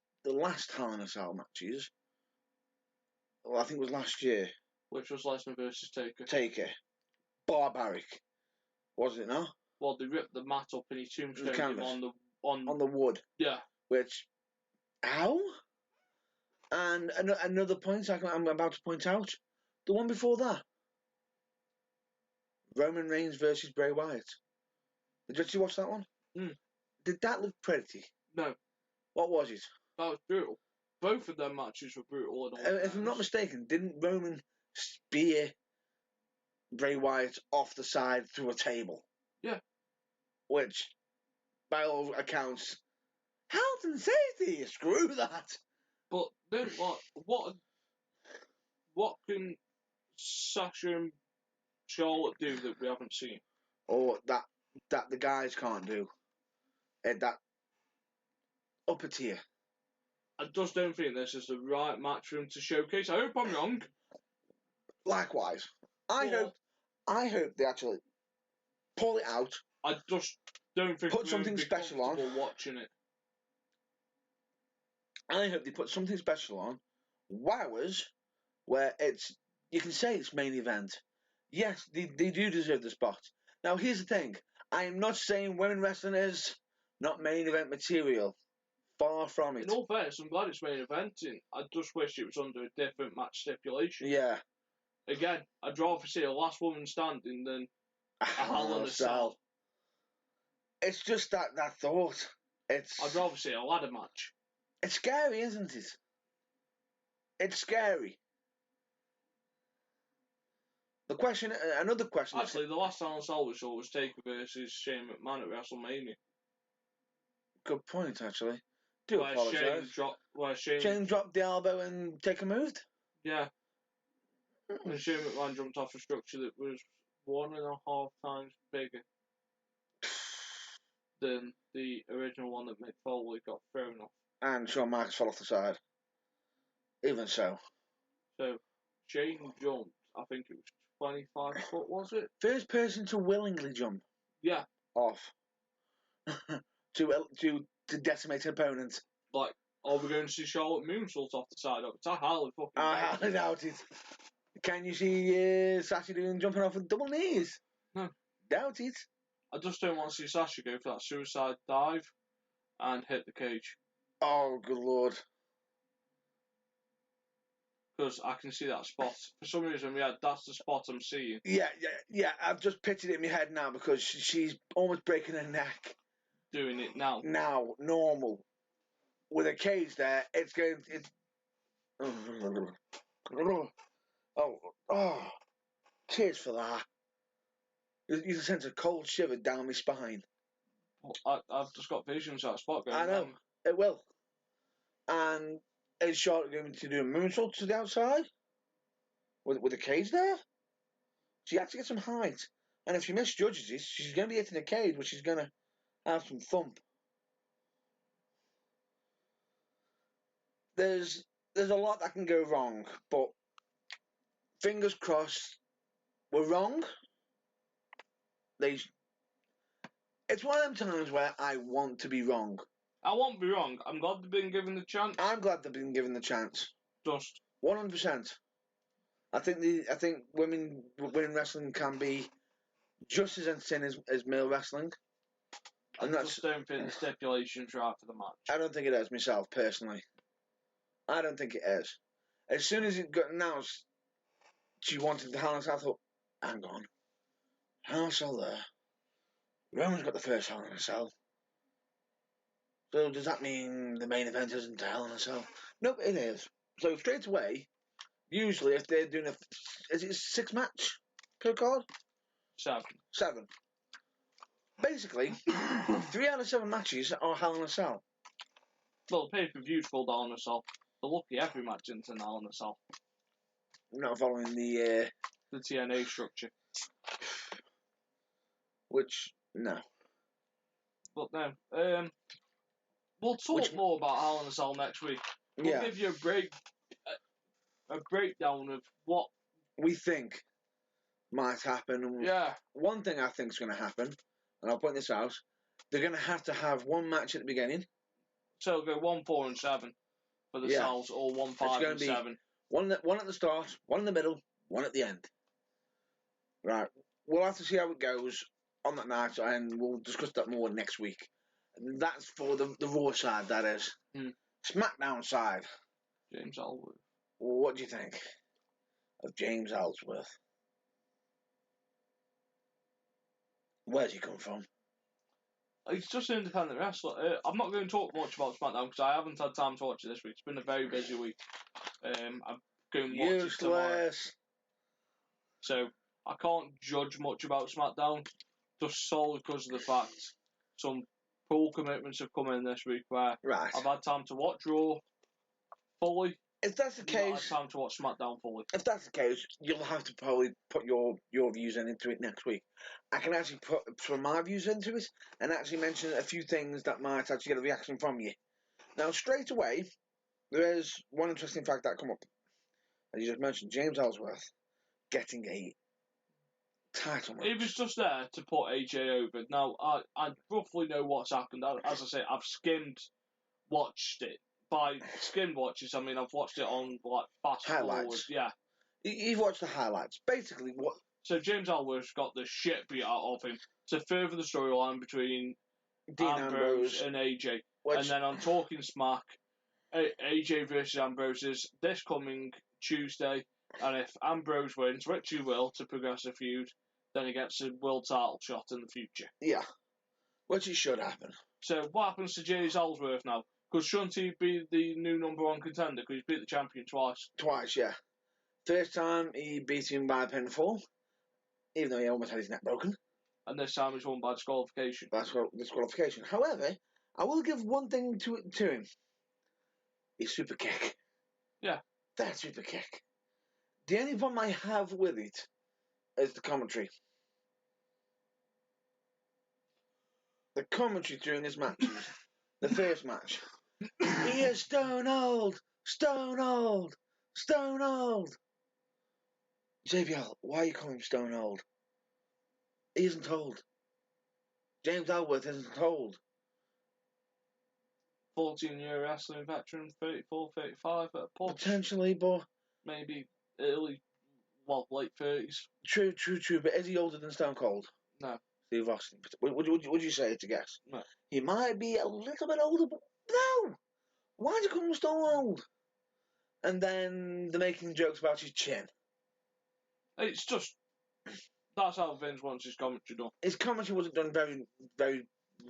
Hell in a Cell matches. Well, I think it was last year. Which was Lesnar versus Taker. Taker. Barbaric. Was it not? Well, they ripped the mat up and he tombstoned him on the wood. Yeah. Which, how? And another point I'm about to point out, the one before that. Roman Reigns versus Bray Wyatt. Did you watch that one? Mm. Did that look pretty? No. What was it? That was brutal. Both of them matches were brutal. If I'm not mistaken, didn't Roman spear Bray Wyatt off the side through a table? Yeah. Which, by all accounts, health and safety. Screw that. But then, what can Sasha and Charlotte do that we haven't seen? Or that the guys can't do? That upper tier. I just don't think this is the right match for him to showcase. I hope I'm wrong. Likewise. I hope they actually pull it out. I just don't think put we're something be special on. comfortable watching it. I hope they put something special on. Wowers, where you can say it's main event. Yes, they do deserve the spot. Now, here's the thing. I am not saying women wrestling is not main event material. Far from it. In all fairness, I'm glad it's main eventing. I just wish it was under a different match stipulation. Yeah. Again, I'd rather see a last woman standing than a Hell in a Cell. It's just that thought. I'd rather see a ladder match. It's scary, isn't it? It's scary. Another question. Actually, the last Hell in a Cell we saw was Taker versus Shane McMahon at WrestleMania. Good point, actually. Do apologise. Shane dropped the elbow and Taker moved? Yeah. And Shane McMahon jumped off a structure that was 1.5 times bigger than the original one that Mick Foley got thrown off. And Shawn Michaels fell off the side. Even so. So, Shane jumped, I think it was 25 foot, was it? First person to willingly jump. Yeah. Off. to decimate an opponent. Like, are we going to see Charlotte moonsault off the side of it? I highly fucking I doubt it. Can you see Sasha jumping off with double knees? No. Doubt it. I just don't want to see Sasha go for that suicide dive and hit the cage. Oh, good lord. Because I can see that spot. For some reason, yeah, that's the spot I'm seeing. Yeah. I've just pictured it in my head now because she's almost breaking her neck. Doing it now. Now, normal. With a cage there, it's going... Oh. Cheers for that. You can sense a cold shiver down my spine. Well, I've just got visions of that spot going. I know. It will. And is Charlotte going to do a moonsault to the outside? With a cage there? She has to get some height. And if she misjudges it, she's going to be hitting the cage, which is going to have some thump. There's a lot that can go wrong, but fingers crossed we're wrong. It's one of them times where I want to be wrong. I won't be wrong. I'm glad they've been given the chance. I'm glad they've been given the chance. Just 100%. I think women wrestling can be just as entertaining as male wrestling. I just don't think the stipulation's right for the match. I don't think it is myself, personally. I don't think it is. As soon as it got announced she wanted the Hell in a Cell, I thought, hang on. Hell in a Cell there. Roman's got the first Hell in a Cell. So does that mean the main event isn't Hell in a Cell? Nope, it is. So straight away, usually if they're doing is it a 6 match per card? 7. Basically, 3 out of 7 matches are Hell in a Cell. Well, the pay-per-view's called Hell in a Cell. They're lucky every match isn't an Hell in a Cell. Not following the TNA structure. Which, no. But no. We'll talk more about Hell in a Cell next week. We'll give you a breakdown of what we think might happen. Yeah. One thing I think is going to happen, and I'll point this out, they're going to have one match at the beginning. So it'll go 1, 4, and 7 for the Cells, or 1, 5, and 7. One at the start, one in the middle, one at the end. Right. We'll have to see how it goes on that night, and we'll discuss that more next week. That's for the Raw side, that is. SmackDown side. James Ellsworth. What do you think of James Ellsworth? Where's he come from? He's just an independent wrestler. I'm not going to talk much about SmackDown because I haven't had time to watch it this week. It's been a very busy week. I'm going to watch it tomorrow. So I can't judge much about SmackDown just solely because of the fact some pool commitments have come in this week where I've had time to watch Raw fully. If that's the case, I've had time to watch SmackDown fully. If that's the case, you'll have to probably put your views into it next week. I can actually put some of my views into it and actually mention a few things that might actually get a reaction from you. Now, straight away, there is one interesting fact that come up. As you just mentioned, James Ellsworth getting a title match. He was just there to put AJ over. Now, I roughly know what's happened. As I say, I've watched it. By skimmed watches, I mean I've watched it on like fast Highlights. forward. Yeah. You've watched the highlights. Basically, what? So James Ellsworth got the shit beat out of him to further the storyline between Dean Ambrose and AJ. And then on Talking Smack, AJ versus Ambrose is this coming Tuesday. And if Ambrose wins, which he will, to progress the feud, then he gets a world title shot in the future. Yeah. Which it should happen. So what happens to James Ellsworth now? Because shouldn't he be the new number one contender? Because he's beat the champion twice. Twice, yeah. First time he beat him by pinfall, even though he almost had his neck broken. And this time he's won by disqualification. That's disqualification. However, I will give one thing to him. His super kick. Yeah. That super kick. The only problem I have with it is the commentary. The commentary during his matches. The first match. He is stone old! Stone old! Stone old! JBL, why are you calling him stone old? He isn't old. James Ellsworth isn't old. 14-year wrestling veteran, 34, 35 at a push. Potentially, but... Maybe late 30s. True, but is he older than Stone Cold? No. Steve Austin. Would you say to guess? No. He might be a little bit older, but no! Why did he call him Stone Old? And then they're making jokes about his chin. It's just... That's how Vince wants his commentary done. His commentary wasn't done very, very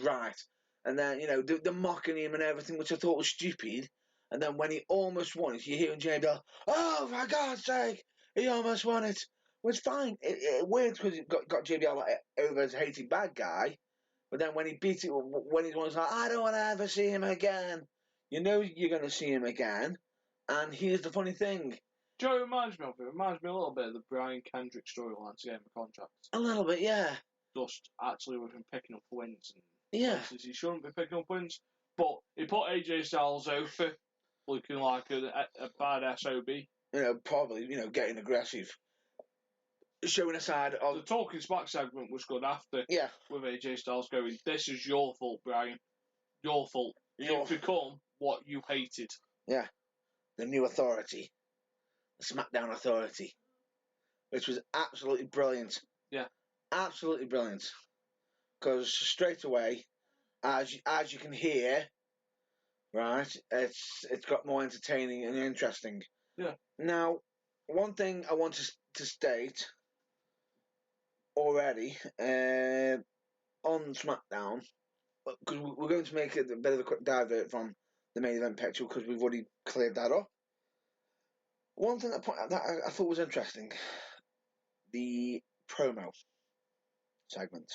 right. And then, they're mocking him and everything, which I thought was stupid. And then when he almost won it, you hear JBL, oh, for God's sake, he almost won it. Well, it's fine. It worked because it got JBL over as a hated bad guy. But then when he beat it, when he was like, I don't want to ever see him again. You know you're going to see him again. And here's the funny thing. Joe reminds me of it. It reminds me a little bit of the Brian Kendrick storyline to get him a contract. A little bit, yeah. Just actually with him picking up wins. And yeah. Places he shouldn't be picking up wins. But he put AJ Styles over, looking like a bad SOB. Probably, getting aggressive. Showing a side of... The Talking Smack segment was good after. Yeah. With AJ Styles going, this is your fault, Brian. Your fault. You've become what you hated. Yeah. The new authority. The SmackDown authority. Which was absolutely brilliant. Yeah. Absolutely brilliant. Because straight away, as you can hear, right, it's got more entertaining and interesting. Yeah. Now, one thing I want to state already on SmackDown, because we're going to make a bit of a quick divert from the main event picture because we've already cleared that up. One thing that I thought was interesting, the promo segment.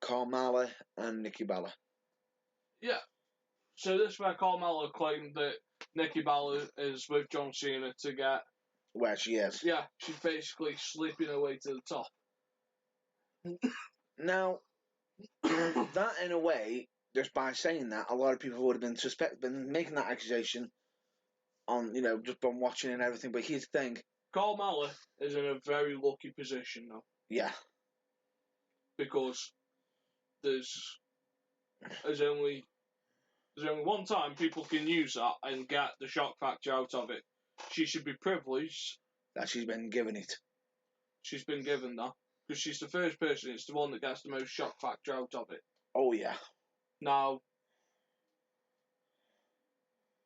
Carmella and Nikki Bella. Yeah. So this is where Carmella claimed that Nikki Bella is with John Cena to get... Where she is. Yeah, she's basically sleeping her way to the top. Now, that in a way, just by saying that, a lot of people would have been making that accusation on, just been watching and everything. But here's the thing. Carmella is in a very lucky position now. Yeah. Because there's only one time people can use that and get the shock factor out of it. She should be privileged that she's been given it. She's been given that. Because she's the first person, it's the one that gets the most shock factor out of it. Oh, yeah. Now,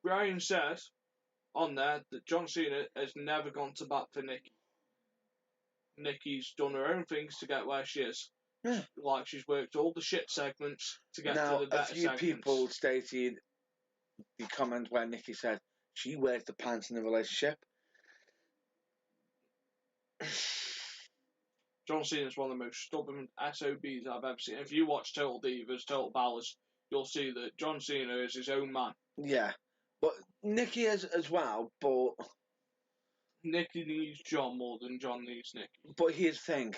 Brian said on there that John Cena has never gone to bat for Nikki. Nikki's done her own things to get where she is. Yeah. Like she's worked all the shit segments to get to the better segments. A few people stated the comment where Nikki said she wears the pants in the relationship. John Cena's one of the most stubborn SOBs I've ever seen. If you watch Total Divas, Total Ballers, you'll see that John Cena is his own man. Yeah. But Nikki is as well, but... Nikki needs John more than John needs Nikki. But here's the thing.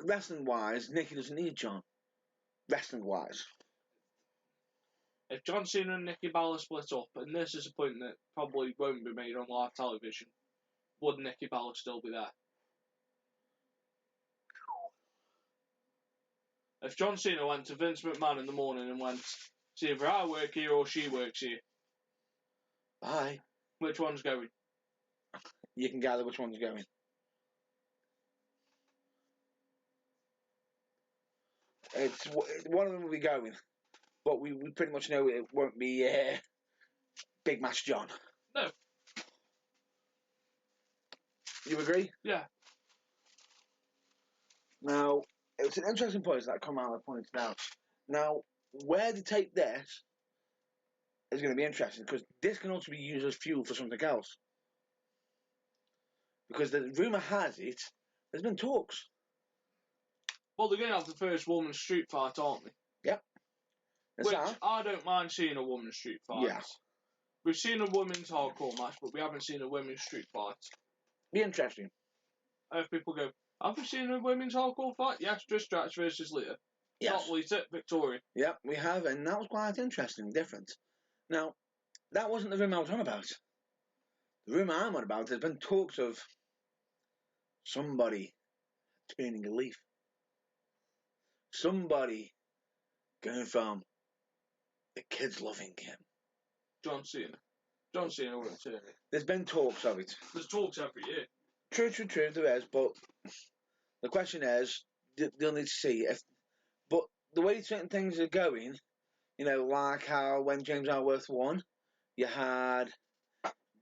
Wrestling-wise, Nikki doesn't need John. Wrestling-wise. If John Cena and Nikki Bella split up, and this is a point that probably won't be made on live television, would Nikki Bella still be there? If John Cena went to Vince McMahon in the morning and went, "See, either I work here or she works here. Bye. Which one's going?" You can gather which one's going. It's one of them will be going, but we pretty much know it won't be Big Match John. No. You agree? Yeah. Now, it's an interesting point that Kamala pointed out. Now, where to take this is going to be interesting because this can also be used as fuel for something else. Because the rumour has it, there's been talks. Well, they're going to have the first women's street fight, aren't they? Yep. Which I don't mind seeing a women's street fight. Yeah. We've seen a women's hardcore match, but we haven't seen a women's street fight. Be interesting. If people go, "Have we seen a women's hardcore fight?" Yes, Trish Stratus versus Lita. Yes. Not Lita, Victoria. Yep, we have, and that was quite interesting, different. Now, that wasn't the rumour I was on about. The rumour I'm on about, there's been talks of somebody turning a leaf. Somebody going from the kids loving him. John Cena. John Cena wouldn't turn it. There's been talks of it. There's talks every year. True, there is, but the question is, they'll need to see if. But the way certain things are going, you know, like how when James Ellsworth won, you had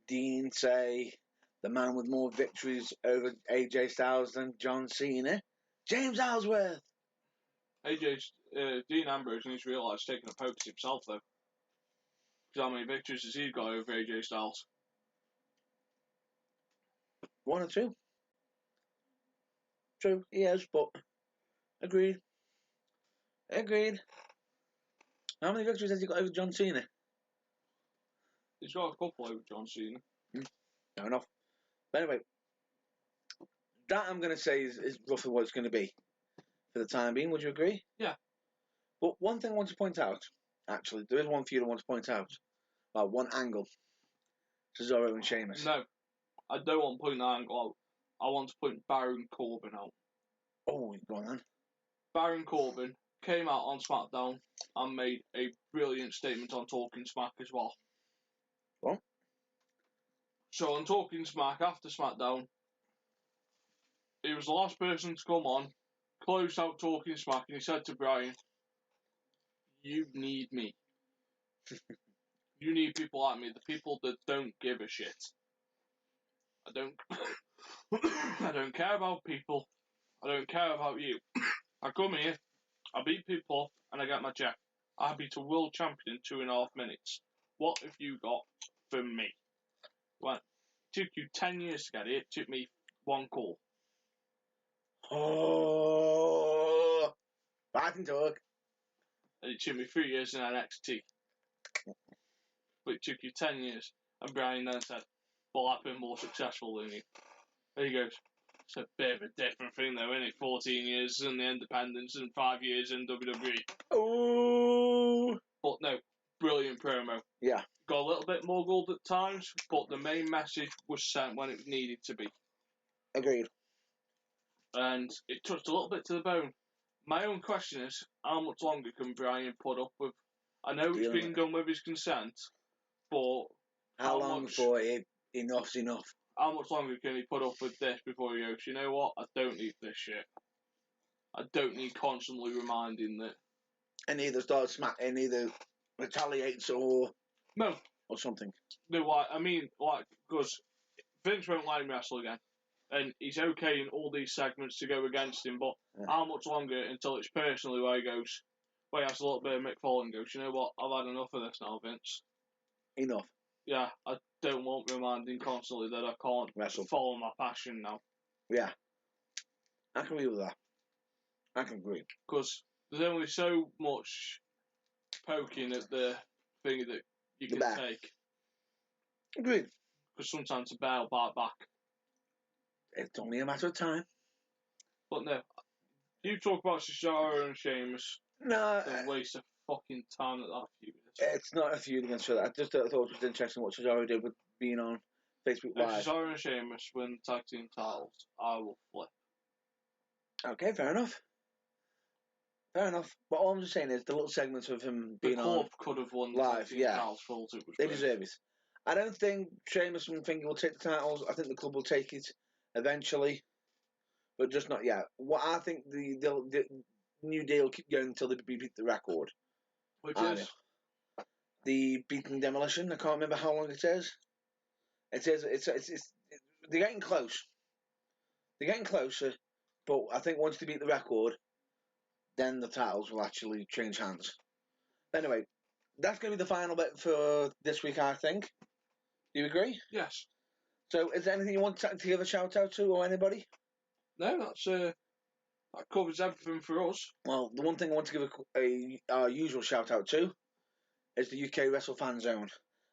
Dean say the man with more victories over AJ Styles than John Cena, James Ellsworth. Dean Ambrose needs to realise taking a poke at himself though. Because how many victories has he got over AJ Styles? 1 or 2. True, he has, but agreed. How many victories has he got over John Cena? He's got a couple over John Cena. Fair enough. But anyway, that I'm going to say is roughly what it's going to be for the time being. Would you agree? Yeah. But one thing I want to point out, actually, there is one feud I want to point out. One angle. Cesaro and Sheamus. No, I don't want to point that angle out. I want to point Baron Corbin out. Oh, go on then. Baron Corbin came out on SmackDown and made a brilliant statement on Talking Smack as well. What? So on Talking Smack after SmackDown, he was the last person to come on, closed out Talking Smack, and he said to Brian, "You need me. You need people like me, the people that don't give a shit. I don't care about people. I don't care about you. I come here, I beat people up, and I get my check. I beat a world champion in 2.5 minutes. What have you got for me?" Well, it took you 10 years to get it. It took me 1 call. Oh, back and talk. And it took me 3 years in NXT. But it took you 10 years. And Brian then said, "Well, I've been more successful than you." And he goes, "It's a bit of a different thing though, isn't it? 14 years in the independents and 5 years in WWE. Oh. But no, brilliant promo. Yeah. Got a little bit more gold at times, but the main message was sent when it needed to be. Agreed. And it touched a little bit to the bone. My own question is, how much longer can Brian put up with? I know it's been done with his consent, but how long before enough's enough? How much longer can he put up with this before he goes, "You know what? I don't need this shit. I don't need constantly reminding that." And either starts smacking, either retaliates or something. No, I mean, because Vince won't let him wrestle again. And he's okay in all these segments to go against him, but how much longer until it's personally where he goes, where he has a little bit of Mick Foley and goes, "You know what, I've had enough of this now, Vince. Enough." Yeah, I don't want reminding constantly that I can't follow my passion now. Yeah. I can agree with that. I can agree. Because there's only so much poking at the thing that you can take. Agreed. Because sometimes the bear will bite back. It's only a matter of time. But no, you talk about Cesaro and Sheamus. No. It's a waste of fucking time that feud is. It's not a feud against each other. I just thought it was interesting what Cesaro did with being on Facebook Live. If Cesaro and Sheamus win the tag team titles, I will flip. Okay, fair enough. Fair enough. But all I'm just saying is the little segments of him The being club on could have won live, the yeah. titles. Felt it was They great. deserve it. I don't think Sheamus and Finger will take the titles. I think the club will take it eventually, but just not yet. What I think the new deal will keep going until they beat the record. Which I is the Beaten Demolition. I can't remember how long it is. It is. They're getting close. They're getting closer, but I think once they beat the record, then the titles will actually change hands. Anyway, that's going to be the final bit for this week, I think. Do you agree? yes. So, is there anything you want to give a shout out to or anybody? No, that covers everything for us. Well, the one thing I want to give our usual shout out to is the UK Wrestle Fan Zone,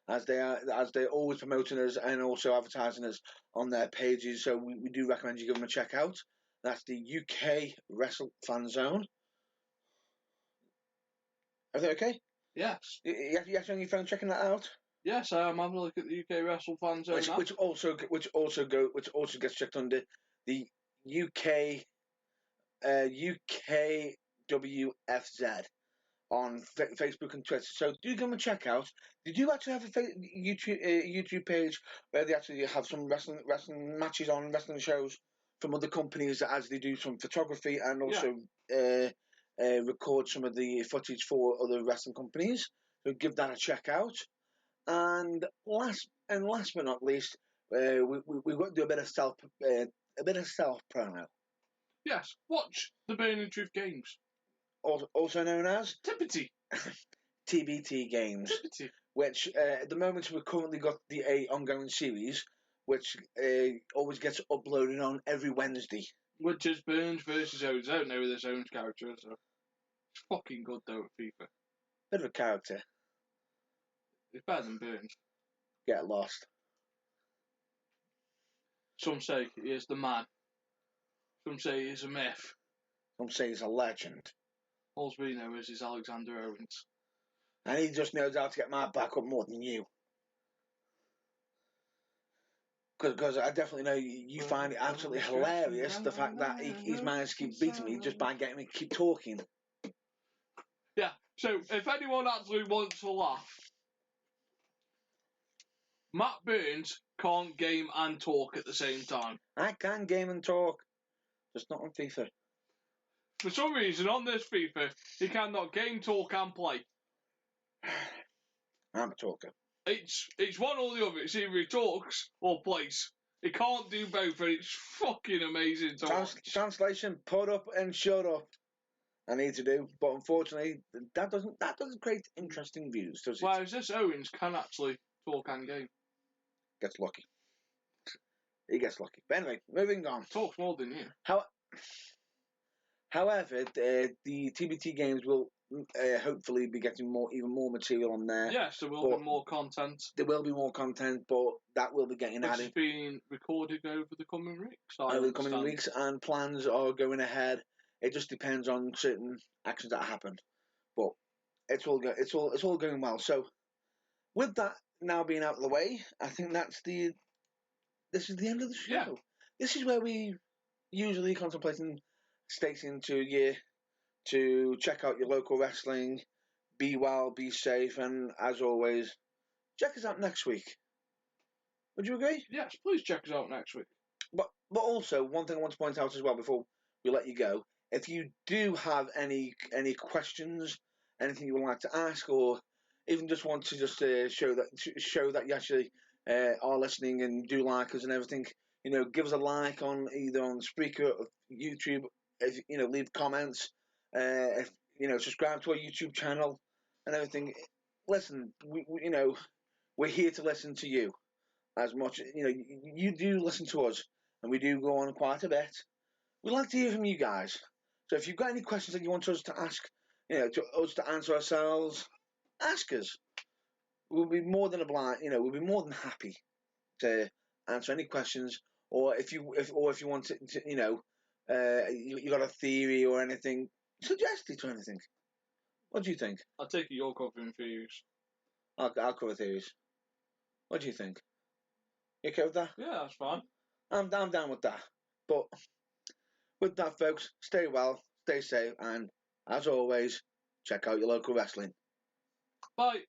as they're always promoting us and also advertising us on their pages. So we do recommend you give them a check out. That's the UK Wrestle Fan Zone. Is that okay? Yes. You actually on your phone checking that out? Yes, I am having a look at the UK Wrestle Fan Zone app. Which also gets checked under the UK UKWFZ on Facebook and Twitter. So do give them a check out. They do actually have a YouTube page where they actually have some wrestling matches on, wrestling shows from other companies as they do some photography and also record some of the footage for other wrestling companies. So give that a check out. And last but not least, we've got to do a bit of self promo. Yes, watch the Burning Truth Games. Also known as Tippity. TBT Games, Tippity. which at the moment we've currently got the ongoing series, which always gets uploaded on every Wednesday. Which is Burns versus Owens. I don't know who this Owens character is, so it's fucking good though at FIFA. Bit of a character. It's better than Burns. Get lost. Some say he is the man. Some say he is a myth. Some say he's a legend. All we know is he's Alexander Owens. And he just knows how to get my back up more than you. Because I definitely know you find it absolutely hilarious, the fact that he's managed to keep beating me just by getting me to keep talking. Yeah, so if anyone actually wants to laugh, Matt Burns can't game and talk at the same time. I can game and talk, just not on FIFA. For some reason, on this FIFA, he cannot game, talk, and play. I'm a talker. It's one or the other. It's either he talks or plays. He can't do both, and it's fucking amazing to watch. Translation: put up and shut up. I need to do, but unfortunately, that doesn't create interesting views, does it? Whereas this Owens can actually talk and game. Gets lucky. He gets lucky. But anyway, moving on. Talks more than you. However, the TBT games will hopefully be getting even more material on there. Yes, there will be more content. There will be more content, but that will be getting added. It's being recorded over the coming weeks. And plans are going ahead. It just depends on certain actions that happen, but it's all going well. So, with that now being out of the way, I think this is the end of the show. Yeah. This is where we usually contemplating stating into a year to check out your local wrestling, be well, be safe, and as always, check us out next week. Would you agree? Yes, please check us out next week. But also, one thing I want to point out as well before we let you go, if you do have any questions, anything you would like to ask, or even just want to just show that you actually are listening and do like us and everything, give us a like on either on Spreaker or YouTube. If leave comments, if subscribe to our YouTube channel and everything. Listen, we're here to listen to you as much. You do listen to us, and we do go on quite a bit. We'd like to hear from you guys. So if you've got any questions that you want us to ask, to us to answer ourselves, ask us. We'll be more than we'll be more than happy to answer any questions. Or if you want to you got a theory or anything, suggest it or anything. What do you think? I'll take it you're covering theories. I'll cover theories. What do you think? You okay with that? Yeah, that's fine. I'm down with that. But with that, folks, stay well, stay safe, and As always, check out your local wrestling. Bye.